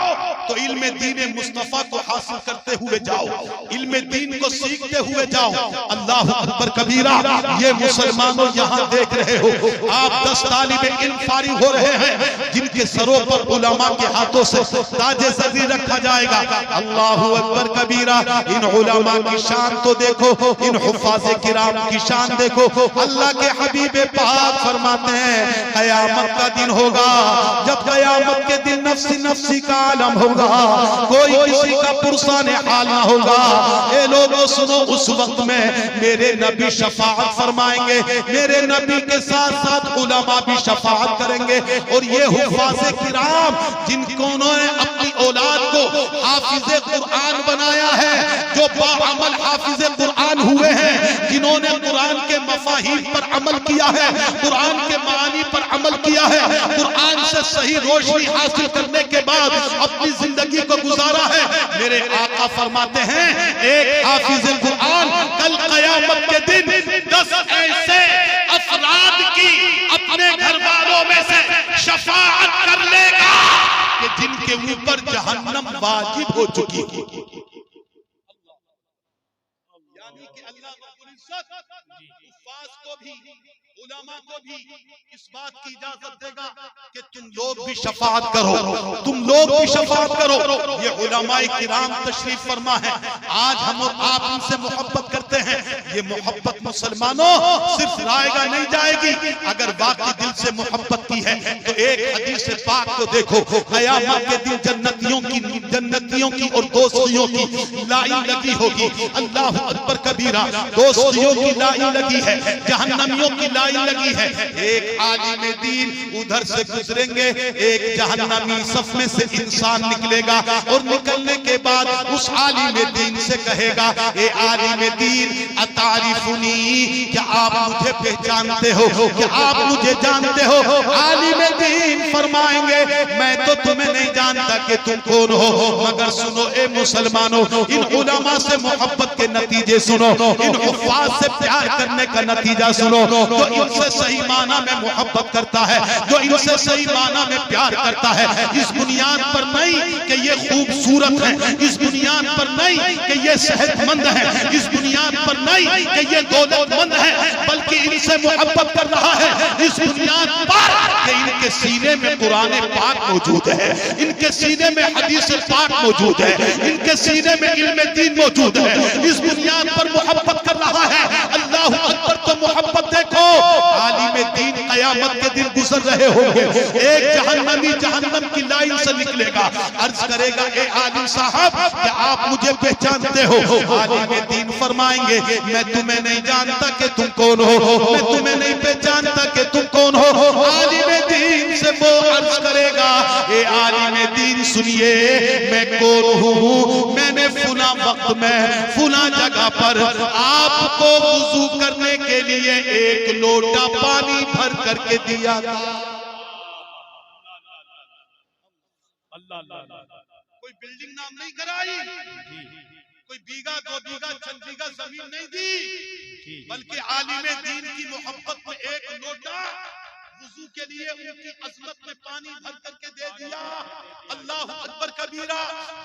तो इल्म दीन मुस्तफा को हासिल करते हुए जाओ, इल्म दीन को सीखते हुए जाओ। अल्लाह अकबर कबीरा। ये मुसलमानों यहाँ देख रहे हो, आप 10 तालिबे इल्म फारिग हो रहे हैं जिनके सरों पर उलमा के हाथों से ताजे ज़र्री रखा जाएगा। अल्लाह अकबर कबीरा। इन उलमा की शान तो देखो, इन हुफ़ाज़े किराम की शान देखो। अल्लाह के हबीब पाक फरमाते हैं क़यामत का दिन होगा, जब क़यामत के दिन नफ्सी नफ्सी का आलम होगा, कोई किसी का पुरसाने हाल ना होगा। ए लोगों सुनो, उस वक्त में मेरे नबी शफाअत फरमाएंगे, मेरे नबी के साथ साथ उलमा भी शफाअत करेंगे। और ये हुफ़ाज़े किराम जिनको उन्होंने अपनी औलाद को हाफिज़े कुरान बनाया है, जो बाअमल हाफिज़े कुरान हुए हैं, जिन्होंने कुरान के मफ़ाहीम पर अमल किया है, कुरान के मानी पर अमल किया है, कुरान से सही रोशनी हासिल करने के बाद अपनी जिंदगी को गुजारा है। मेरे आका फरमाते हैं एक हाफिज़े कुरान कल क़यामत के दिन 10 ऐसे अफराद की अपने घर वालों में से शफाअत कर लेगा कि जिनके ऊपर जहन्नम वाजिब हो चुकी है। यानी कि अल्लाह रब्बुल इज्जत हुफ़ाज़ को भी उलमा को भी इस बात की इजाजत देगा कि तुम लोग भी शफाअत करो, तुम लोग भी शफाअत करो। ये उलमाए किराम तशरीफ फरमा है। आज हम और आप उनसे मोहब्बत करते हैं। ये मोहब्बत मुसलमानों सिर्फ रायगा नहीं जाएगी, अगर वाकई दिल से मोहब्बत की है तो एक हदीस पाक को देखो। क़यामत के दिन जन्नतियों की और दोस्तियों की लाइन लगी होगी। अल्लाह अकबर कबीरा। दोस्तियों की लाइन लगी है, जहन्नमियों की लाइन लगी है। एक आलिम दीन उधर से गुजरेंगे, एक जहन्नमी सफ में से इंसान निकलेगा और निकलने के बाद उस आलिम दीन से कहेगा, ए आलिम दीन अतारिफुनी, क्या आप मुझे पहचानते हो, क्या आप मुझे जानते हो? आलिम दीन फरमाएंगे मैं तो तुम्हें नहीं जानता कि तुम कौन हो, मगर सुनो ए मुसलमानों, इन उलमा से मोहब्बत के नतीजे सुनो, इन हुफ़ाज़ से प्यार करने का नतीजा सुनो। तो इनसे सही माना में मोहब्बत करता है, जो इनसे सही माना में प्यार करता है, इस बुनियाद पर नहीं कि ये खूबसूरत है, इस बुनियाद पर नहीं कि ये सेहतमंद है, इस बुनियाद पर नहीं कि ये दौलतमंद है, बल्कि इनसे मोहब्बत कर रहा है इस बुनियाद पर कि इनके सीने में कुरान पाक मौजूद है, इनके सीने में हदीस पाक मौजूद है, इनके सीने में इल्म दीन मौजूद है। इस बुनियाद पर मोहब्बत कर रहा है। अल्लाह अकबर। तो मोहब्बत देखो, आलिम दीन क़यामत के दिन गुजर रहे होंगे, एक जहन्नमी जहन्नम की लाइन से निकलेगा, अर्ज करेगा ए आलिम साहब क्या आप मुझे पहचानते हो? आलिम दीन फरमाएंगे मैं तुम्हें नहीं जानता कि तुम कौन हो, मैं तुम्हें नहीं पहचानता कि तुम कौन हो। आलिम दीन से वो अर्ज करेगा ए आलिम दीन सुनिए मैं कौन हूँ, मैंने फुला वक्त में फुला जगह पर आपको वुज़ू करने के लिए एक लोटा पानी भर करके दिया था। कोई बिल्डिंग नाम नहीं कराई, कोई बीघा 2 बीघा 6 बीघा जमीन नहीं दी, बल्कि आलिम दीन की मोहब्बत में एक लोटा वुज़ू के लिए उनकी अज़मत में पानी भर करके दे दिया। अल्लाह अकबर कबीरा।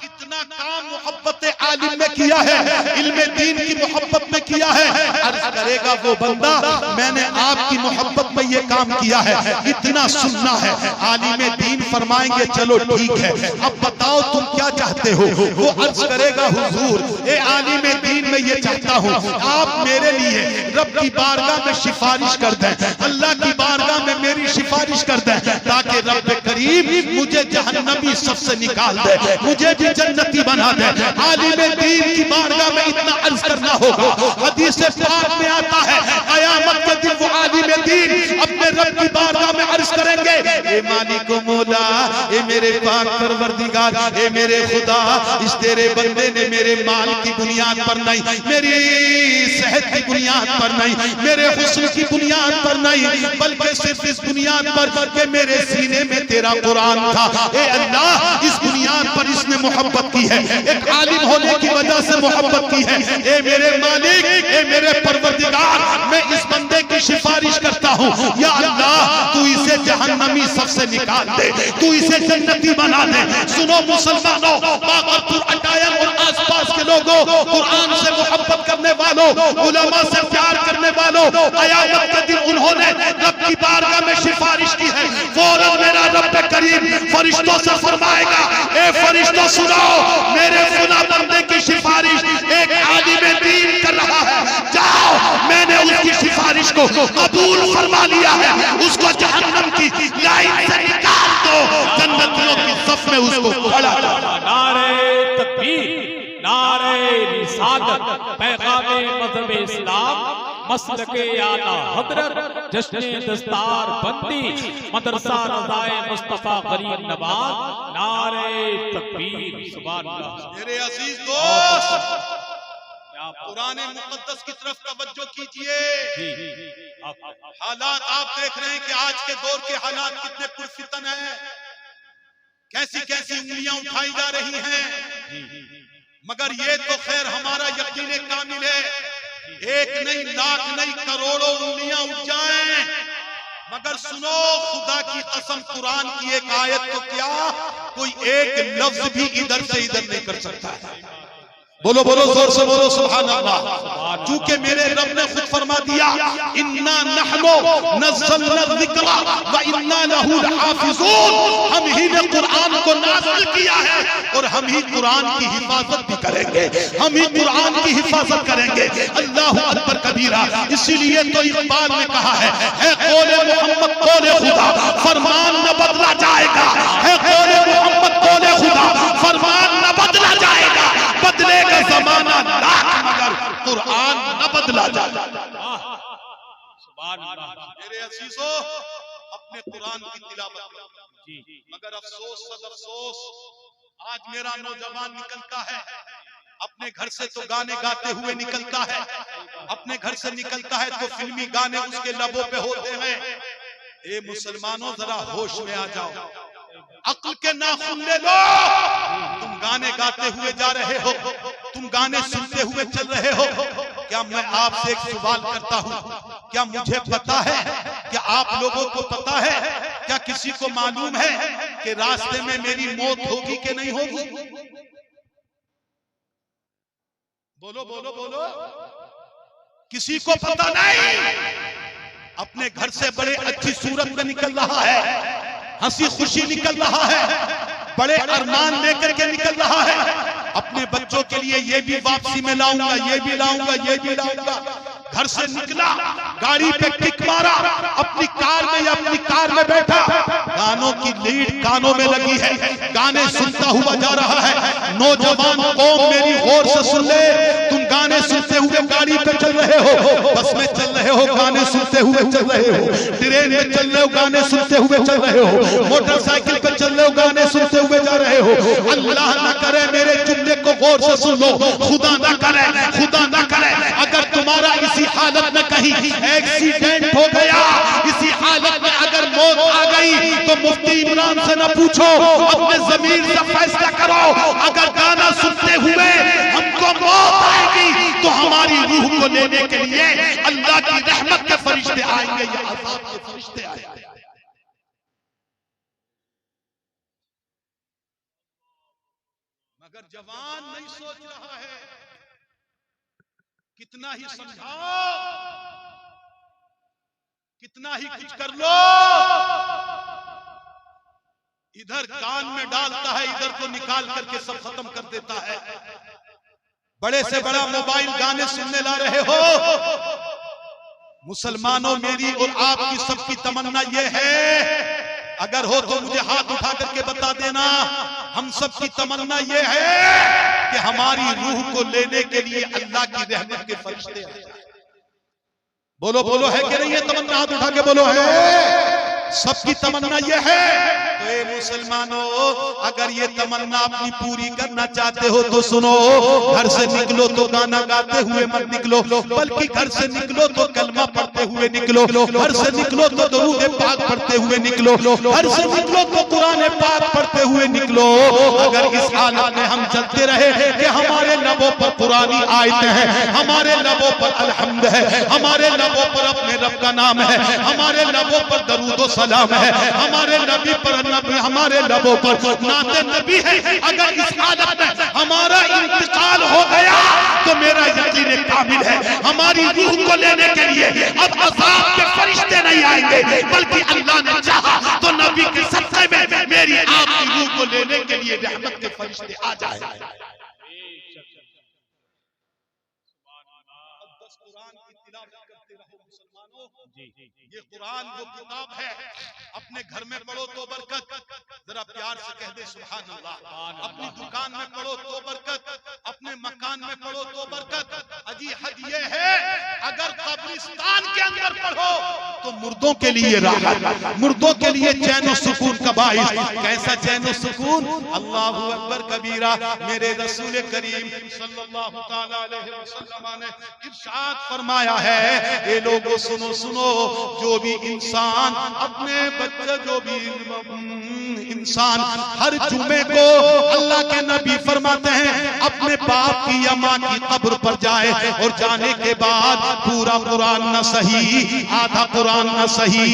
इतना काम मोहब्बत आलिम में किया है, इल्म दीन की मोहब्बत में किया है। अर्ज करेगा वो बंदा मैंने आपकी मोहब्बत में ये काम किया है, इतना सुनना है। आलिम दीन फरमाएंगे चलो ठीक है, अब बताओ तुम क्या चाहते हो? वो अर्ज करेगा हुजूर ए आलिम दीन में ये चाहता हूँ आप मेरे लिए रब की बारगाह में सिफारिश कर दें, अल्लाह की बारगाह में मेरी सिफारिश कर दे, ताकि रब करीम मुझे जहन्नमी सफ से निकाल दे, मुझे भी जन्नती बना दे। आलिम दीन की बारगाह में इतना अर्ज करना होगा। हदीस पाक में आता है क़यामत के दिन वो आलिम दीन अपने रब की बारगाह में अर्ज करेंगे ए ए मालिक मौला, ए मेरे पाक परवरदिगार, ए मेरे खुदा, इस तेरे बंदे ने मेरे माल की बुनियाद पर नहीं, मेरी सेहत की बुनियाद पर नहीं, मेरे हुस्न की बुनियाद पर नहीं, बल्कि सिर्फ इस बुनियाद पर कि मेरे सीने में तेरा कुरान था। ए अल्लाह, इस बुनियाद पर इसने मोहब्बत की है, एक आलिम होने की वजह से मोहब्बत की है। ए मेरे मालिक, ए मेरे परवरदिगार, मैं इस बंदे की सिफारिश करता हूँ, या अल्लाह तू इसे जहन्नमी सबसे निकाल दे, तू इसे जन्नती बना दे। सुनो मुसलमानों, बागरपुर अटायन और आसपास के लोगों, कुरान से मोहब्बत करने वालों, उलमा से प्यार करने वालों, कयामत के दिन उन्होंने रब की बारगाह में सिफारिश की है, फौरन मेरा रब करीम फरिश्तों से फरमाएगा, ए फरिश्तों सुनो, मेरे फुला बंदे की सिफारिश एक आलिम दीन कर रहा है, जाओ मैंने उसकी सिफारिश को कबूल फरमा लिया है, उसको जहन्नम की लाइन से निकाल दो, जन्नतियों की सफ में उसको खड़ा करो।
नारे तकबीर, नारे रिसालत, पैगामे मज़हब इस्लाम, मसलके आला हजरत, जश्ने दस्तार बंदी, मदरसा रज़ाए मुस्तफा गरीब नवाज, नारे तकबीर, सुभान अल्लाह।
मेरे अजीज दोस्त, कुरान मुक़द्दस की तरफ तवज्जो कीजिए। हालात आप देख रहे हैं कि आज के दौर के हालात कितने पुरफितन हैं, कैसी कैसी उंगलियां उठाई जा रही हैं, मगर ये तो खैर हमारा यकीन कामिल है, एक नहीं लाख नहीं करोड़ों उंगलियां उठ जाएं, मगर सुनो खुदा की कसम, कुरान की एक आयत को क्या कोई एक लफ्ज भी इधर से इधर नहीं कर सकता है। बोलो बोलो जोर से बोलो सुभान अल्लाह। चूंकि मेरे रब ने खुद फरमा दिया, इन्ना नहनु नज़्ज़लना ज़िक्रा व इन्ना लहू लहाफ़िज़ून, हम ही ने कुरान को नाज़िल किया है और हम ही कुरान की हिफाजत भी करेंगे, हम ही कुरान की हिफाजत करेंगे। अल्लाहु अकबर कबीरा। इसीलिए तो इक़बाल ने कहा है कौले मोहम्मद कौले खुदा, फरमान न बदला जाएगा, है कौले मोहम्मद कौले खुदा, फरमान न बदला जाएगा, बदलेगा जमाना लाख मगर कुरान न बदला जाए। मेरे अजीजों, अपने कुरान की तिलावत करो, मगर अफसोस सद अफसोस, आज मेरा नौजवान निकलता है, अपने घर से तो गाने गाते हुए निकलता है, अपने घर से निकलता है तो फिल्मी गाने उसके लबों पे होते हैं। ए मुसलमानों, जरा होश में आ जाओ, अक्ल के नाखून ले लो। तुम गाने गाते हुए जा रहे हो, तुम गाने सुनते हुए चल रहे हो। क्या मैं आपसे एक सवाल करता हूँ, क्या मुझे पता है, क्या आप लोगों को पता है, क्या किसी को मालूम है कि रास्ते में मेरी मौत होगी कि नहीं होगी? बोलो बोलो बोलो। किसी को पता नहीं। अपने घर से बड़े अच्छी सूरत में निकल रहा है, हंसी खुशी निकल रहा है, बड़े अरमान लेकर के निकल रहा है, अपने बच्चों के लिए ये भी वापसी में लाऊंगा, ये भी लाऊंगा, ये भी लाऊंगा। घर से निकला, गाड़ी पे किक मारा, अपनी कार में या अपनी कार में बैठा, गानों की लीड कानों में लगी है, गाने सुनता हुआ जा रहा है। नौजवान कौम मेरी गौर से सुन ले, तुम गाने सुनते हुए गाड़ी पे चल रहे हो, बस में चल रहे हो, गाने सुनते हुए चल रहे हो, ट्रेन में चल रहे हो, गाने सुनते हुए चल रहे हो, मोटरसाइकिल पे चल रहे हो, गाने सुनते हुए जा रहे हो। अल्लाह न करे मेरे जुमले को गौर से सुन लो, खुदा न करे, खुदा न करे अगर तुम्हारा इसी हालत में कहीं एक्सीडेंट हो गया, इसी हालत में अगर मौत आ गई, तो मुफ्ती इमरान से न पूछो, अपने ज़मीर से फैसला करो। अगर गाना सुनते हुए हमको मौत आएगी, तो हमारी रूह को लेने के लिए अल्लाह की रहमत के फरिश्ते आएंगे या अज़ाब के फरिश्ते आएंगे। मगर जवान नहीं सोच रहा है, कितना ही समझाओ, कितना ही कुछ कर लो, इधर कान में डालता है, इधर को निकाल करके सब खत्म कर देता है। बड़े से बड़ा मोबाइल गाने सुनने ला रहे हो। मुसलमानों, मेरी और आपकी सबकी तमन्ना यह है, अगर हो तो मुझे हाथ उठा करके बता देना, हम सबकी तमन्ना यह है कि हमारी रूह को लेने के लिए अल्लाह की रहमत के फरिश्ते आए। बोलो बोलो, है कि नहीं है तमन्ना? हाथ उठा के बोलो है। सबकी तमन्ना ये है। तो ए मुसलमानों, अगर ये तमन्ना अपनी पूरी करना चाहते हो तो सुनो, घर से निकलो तो गाना गाते हुए मत निकलो, बल्कि घर से निकलो तो कलमा पढ़ते हुए निकलो, घर से निकलो तो दरूद पाक पढ़ते हुए निकलो, घर से निकलो तो कुरान पाक पढ़ते हुए निकलो। अगर इस हालत में हम चलते रहे कि हमारे लबों पर पुरानी आयतें हैं, हमारे लबों पर अल्हम्द है, हमारे लबों पर अपने रब का नाम है, हमारे लबों पर दरूद व सलाम है, हमारे नबी पर हमारे लबों पर नाते नबी है, अगर इस हालत में हमारा इंतकाल हो गया तो मेरा यकीन कामिल है हमारी रूह को लेने के लिए अब अज़ाब के फरिश्ते नहीं आएंगे, बल्कि अल्लाह ने चाहा तो नबी के सत्ते में मेरी आपकी रूह को लेने के लिए रहमत के फरिश्ते आ जाएंगे। ये कुरान वो किताब है, अपने घर में पढ़ो तो बरकत, जरा प्यार से कह दे सुभान अल्लाह। अपनी दुकान में पढ़ो तो बरकत, अपने मकान में पढ़ो तो बरकत। अजी हद ये है, अगर कब्रिस्तान के अंदर पढ़ो तो मुर्दों के लिए राहत, मुर्दों के लिए चैन और सुकून का बाइस। कैसा चैन और सुकून? अल्लाहु अकबर कबीरा। मेरे रसूल करीम सल्लल्लाहु ताला अलैहि वसल्लम ने इरशाद फरमाया है, ये लोगों सुनो सुनो, जो भी इंसान अपने बच्चे, जो भी इंसान हर जुमे को, अल्लाह के नबी फरमाते हैं, अपने बाप की या माँ की कब्र पर जाए और जाने के बाद पूरा कुरान न सही, आधा कुरान न सही,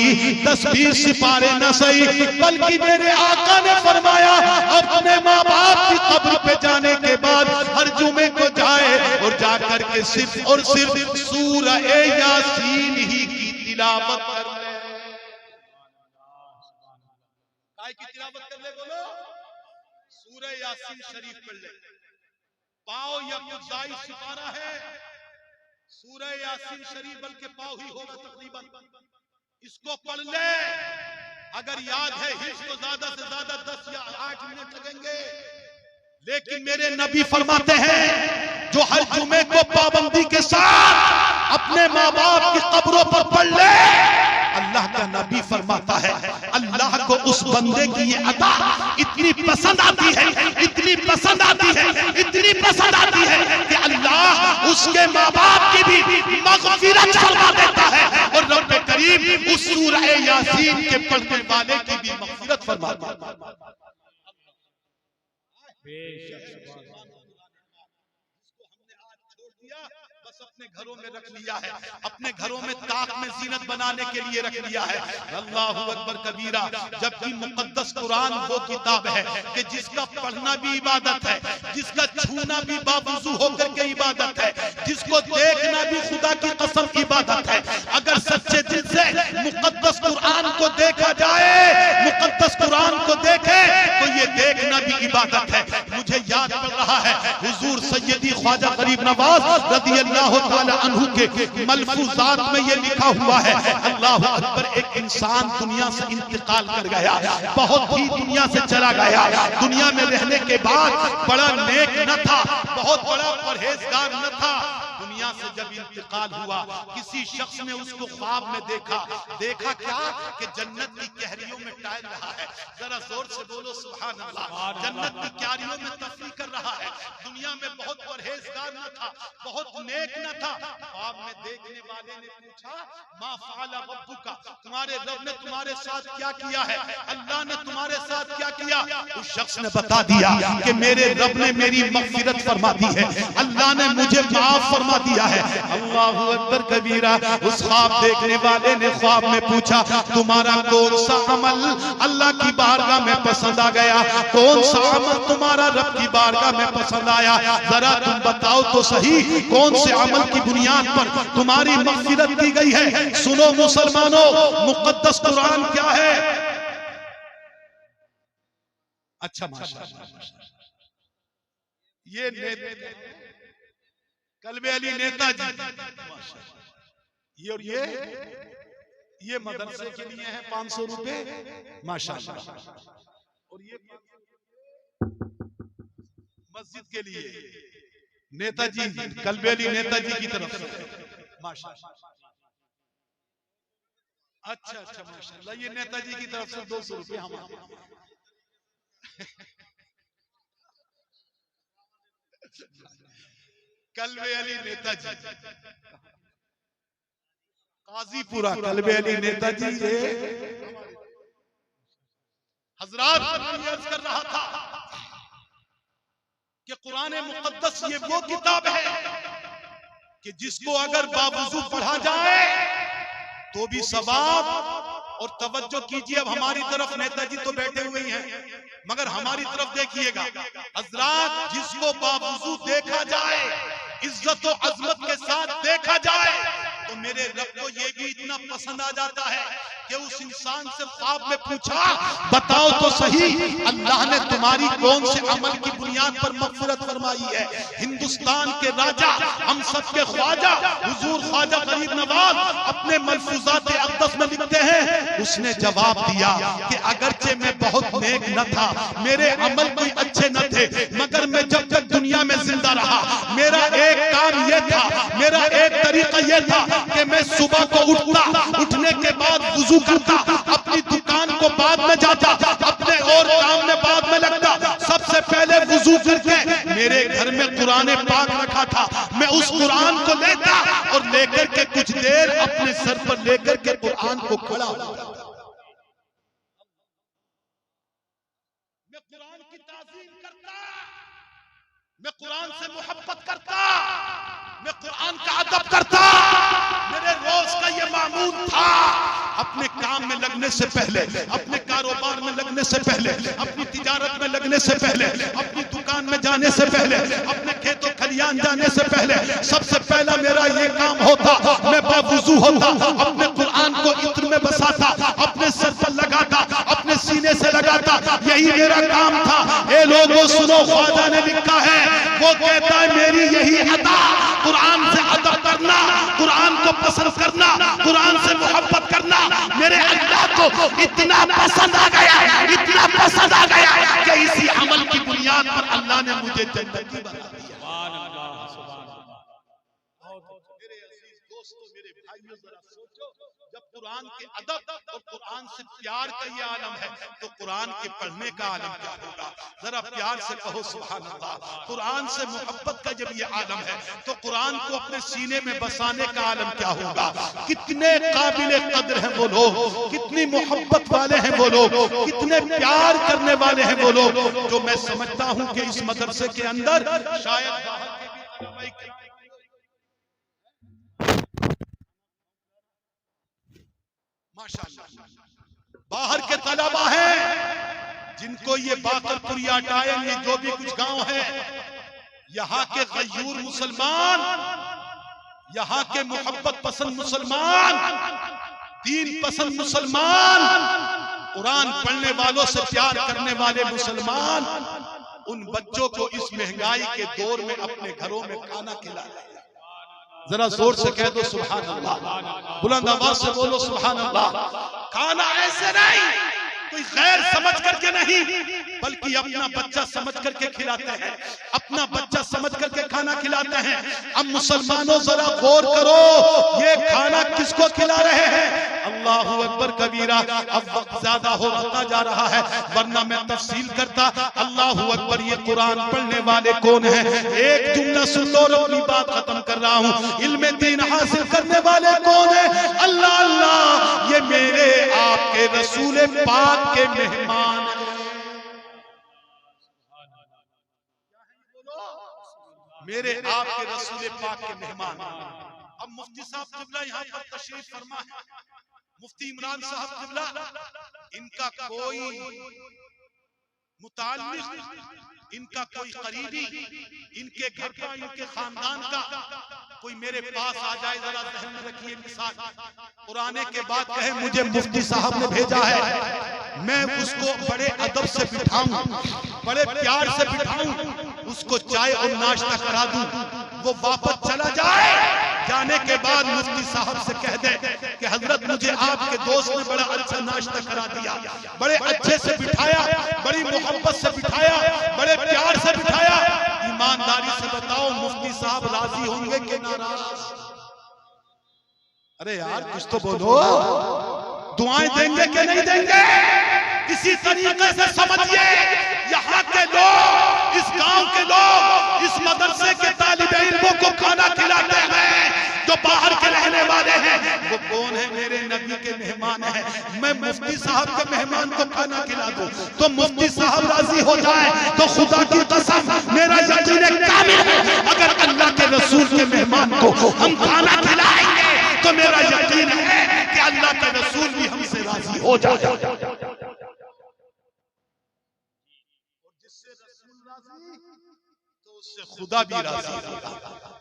10-20 सिपारे न सही, बल्कि मेरे आका ने फरमाया अपने माँ बाप की कब्र पे जाने के बाद हर जुमे को जाए और जाकर के सिर्फ और सिर्फ सूरह यासीन ही की तिलावत कर ले। काय की तिलावत कर ले? बोलो, सूरह यासीन शरीफ पढ़ ले। पाओ या कुजाई सिपारा है, सूरह यासीन शरीफ बल्कि पाओ ही होगा तकरीबन, इसको पढ़ ले। अगर याद है हिफ्ज़ तो ज्यादा से ज्यादा 10 या 8 मिनट लगेंगे, लेकिन मेरे नबी फरमाते हैं जो हर जुमे को पाबंदी के साथ अपने माँ बाप की कब्रों पर पढ़ ले, अल्लाह का नबी फरमाता है अल्लाह को उस बंदे की ये अता इतनी पसंद आती है, इतनी पसंद आती है, इतनी पसंद आती है कि अल्लाह उसके माँ बाप की भी मग़फ़िरत फरमा देता है और रब्बे करीम उस सूरह यासीन के पढ़ने वाले की भी मग़फ़िरत फरमा देता है। बस अपने घरों में रख लिया है, अपने घरों में ताक में जीनत बनाने के लिए रख लिया है। अल्लाहु अकबर कबीरा। जबकि मुकद्दस कुरान वो किताब है कि जिसका पढ़ना भी इबादत है, जिसका छूना भी बावजू होकर के इबादत है, जिसको देखना भी खुदा की कसम इबादत है। अगर सच्चे दिल से मुकद्दस कुरान को देखा जाए, मुकद्दस कुरान को देखे तो ये देखना भी इबादत है। मुझे याद पड़ रहा है हुजूर सैयदी ख्वाजा गरीब नवाज रज़ियल्लाहु ताला अन्हु के मलफूजात में ये लिखा हुआ है, अल्लाहु अकबर, एक इंसान दुनिया से इंतकाल कर गया, बहुत ही दुनिया से चला गया। दुनिया में रहने के बाद बड़ा नेक न था, बहुत बड़ा परहेजगार न था। दुनिया से जब इंतकाल हुआ, किसी शख्स ने उसको ख्वाब में देखा। देखा क्या? कि जन्नत की क्यारियों में टहल रहा है। जरा जोर से बोलो सुभान अल्लाह। जन्नत की क्यारियों में तफरीह कर रहा है। दुनिया में बहुत परहेजगार न था, बहुत नेक न था। ख्वाब में देखने वाले ने पूछा, मा फ़अला रब्बुका, तुम्हारे रब ने तुम्हारे साथ क्या किया है, अल्लाह ने तुम्हारे साथ क्या किया? उस शख्स ने बता दिया कि मेरे रब ने मेरी मग़फ़िरत फरमा दी है, अल्लाह ने मुझे माफ फरमा दिया है। अल्लाहु अकबर कबीरा। उस ख्वाब देखने वाले ने ख्वाब में पूछा, तुम्हारा कौन सा अमल अल्लाह की बारगाह में पसंद आ गया, कौन सा अमल तुम्हारा रब की बारगाह में पसंद आया, जरा तुम बताओ तो सही, कौन से अमल की बुनियाद पर तुम्हारी मग़फ़िरत की गई है। सुनो मुसलमानों, मुक़द्दस कुरान क्या है? अच्छा माशाअल्लाह, ये कल्बे अली नेताजी, ये और ये मदरसे के लिए है 500 रुपए माशाअल्लाह, और ये मस्जिद के लिए नेताजी, कल्बे अली नेताजी की तरफ से माशाअल्लाह। अच्छा अच्छा माशाल्लाह, ये नेताजी की तरफ से 200 रुपये हमारे। कल्बे अली नेताजी, काजीपुरा कल्बे अली नेताजी, ये हजरात अर्ज कर रहा था कि कुरान मुकद्दस ये वो किताब है कि जिसको अगर बावजू पढ़ा जाए तो भी सवाब। और तवज्जो कीजिए, अब हमारी तरफ नेताजी तो बैठे हुए ही हैं, मगर हमारी तरफ देखिएगा हजरात, जिसको बावजू देखा जाए, इज्जत और अजमत के साथ देखा जाए, तो मेरे रब को ये भी इतना पसंद आ जाता है कि उस इंसान से ख्वाब में पूछा, बताओ तो सही अल्लाह ने तुम्हारी कौन से अमल की बुनियाद पर मग़फ़िरत फरमाई है। हिंदुस्तान के राजा, हम सब के ख्वाजा हुजूर ख्वाजा गरीब नवाज अपने मलफूजात अक़दस में लिखते हैं, उसने जवाब दिया कि अगरचे मैं बहुत नेक न था, मेरे अमल कोई अच्छे न थे, मगर मैं जब तक दुनिया में जिंदा रहा मेरा एक काम ये था, मेरा एक तरीका ये था कि मैं सुबह को उठता, उठने के बाद वुजू करता, अपनी दुकान को बाद में जाता, अपने और काम में बाद में लगता, सबसे पहले वुजू करके मेरे घर में कुरान पाक रखा था, मैं उस कुरान को लेता और लेकर के कुछ देर अपने सर पर लेकर के कुरान को खड़ा हो जाता। मैं कुरान की ताज़ीम करता, मैं कुरान से मोहब्बत करता, मैं कुरान का अदब करता। मेरे रोज का ये मामूल था, अपने काम में लगने से पहले, अपने कारोबार में लगने से पहले, अपनी तिजारत में लगने से पहले, अपनी दुकान में जाने से पहले, अपने खेतों खलियान जाने से पहले, सबसे पहला मेरा ये काम होता, मैं बावुजू होता, अपने कुरान को इत्र में बसाता, अपने सर पर लगाता, अपने सीने से लगाता, यही मेरा काम था। ये लोगों सुनो, ख्वाजा ने लिखा है, वो कहता है मेरी यही अदा, कुरान से अदब करना, कुरान को पसंद करना, कुरान से मोहब्बत करना, मेरे अल्लाह को इतना पसंद आ गया, इतना पसंद आ गया कि इसी अमल की बुनियाद पर अल्लाह ने मुझे जन्नती बना दिया। मेरे अजीज दोस्तों, मेरे भाइयों, जरा सोचो, जब कुरान के अदब और कुरान से प्यार का ये आलम है, तो कुरान के पढ़ने का आलम क्या होगा? जरा प्यार से कहो सुभान अल्लाह। कुरान से मोहब्बत का जब ये आलम है, तो कुरान को अपने सीने में बसाने का आलम क्या होगा? कितने काबिले कद्र हैं वो लोग, कितनी मोहब्बत वाले हैं वो लोग, कितने प्यार करने वाले हैं वो लोग, जो मैं समझता हूं कि इस मदरसे के अंदर शायद माशाअल्लाह बाहर के तलबा हैं जिनको ये बाकरपुरिया डायन, ये जो भी कुछ गांव है, यहाँ के गयूर मुसलमान, यहाँ के मोहब्बत पसंद मुसलमान, दीन पसंद मुसलमान, कुरान पढ़ने वालों से प्यार करने वाले मुसलमान, उन बच्चों को इस महंगाई के दौर में अपने घरों में खाना खिला रहे हैं। जरा जोर से कह दो सुभान अल्लाह, बुलंद आवाज से बोलो सुभान अल्लाह। खाना ऐसे नहीं, कोई गैर समझ करके नहीं, बल्कि अपना बच्चा समझ करके खिलाते हैं, अपना बच्चा समझ करके खाना खिलाते हैं। अब मुसलमानों जरा गौर करो, ये खाना किसको खिला रहे हैं? अल्लाहु अकबर कबीरा। अब वक्त ज्यादा होता जा रहा है, वरना मैं तफसील करता। अल्लाहु अकबर, ये कुरान पढ़ने वाले कौन है? एक जुमला सुन लो और अपनी बात खत्म कर रहा हूँ। इल्मे दीन हासिल करने वाले कौन है? अल्लाह अल्लाह, ये मेरे आपके रसूल पाक के मेहमान हैं। मेरे आपके रसूल पाक के मेहमान। अब मुफ्ती साहब किबला यहाँ पर तशरीफ फरमा है, मुफ्ती इमरान साहब किबला, इनका कोई मुताल्लिक, इनका कोई करीबी, इनके घर का, इनके खानदान का कोई मेरे पास आ जाए, जरा ध्यान में रखिए मिसाल, पुराने के बाद कहे मुझे मुफ्ती साहब ने भेजा है, मैं उसको बड़े अदब से बिठाऊं, बड़े प्यार से बिठाऊं, उसको चाय और नाश्ता करा दूं, वो वापस चला जाए, जाने के बाद मुफ्ती साहब से कह दे कि हजरत मुझे आपके दोस्त ने बड़ा अच्छा नाश्ता करा दिया, बड़े अच्छे से बिठाया, बड़ी मोहब्बत से बिठाया, बड़े प्यार से बिठाया। ईमानदारी से बताओ, मुफ्ती साहब राजी होंगे कि नाराज? अरे यार कुछ तो बोलो। दुआएं देंगे कि नहीं देंगे? किसी तरीके से समझिए, यहाँ के लोग, इस गांव के लोग इस मदरसे के तालिबे इल्मों को खाना खिलाते हैं जो बाहर के रहने वाले हैं। वो कौन है? मेरे नबी के मेहमान हैं। मैं मुफ्ती साहब के मेहमान को खाना खिला दूं तो मुफ्ती साहब राजी हो जाए तो खुदा की कसम मेरा यकीन कामिल है, अगर अल्लाह के रसूल के मेहमान को हम खाना खिलाएंगे तो मेरा यकीन है कि अल्लाह के रसूल भी हमसे राजी हो जाए। जिससे रसूल राजी तो उससे खुदा भी राजी होगा,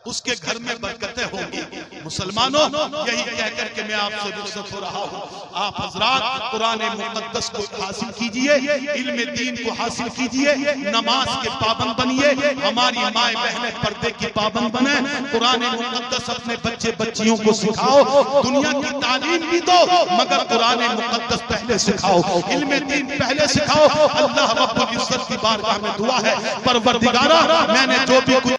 उसके घर में बरकतें होंगी। मुसलमानों, यही कहकर के मैं आपसे रुखसत हो रहा हूँ। आप हजरात कुरान मुकद्दस को हासिल कीजिए, इल्म दीन को हासिल कीजिए, नमाज के पाबंद बनिए, हमारी माए बहनें पर्दे की पाबंद बने, कुरान मुकद्दस अपने बच्चे बच्चियों को सिखाओ, दुनिया की तालीम भी दो मगर कुरान मुकद्दस पहले सिखाओ, इल्म दीन पहले सिखाओ। अल्लाह रब्बुल इज्जत की बारगाह में दुआ है, परवरदिगारा मैंने जो भी कुछ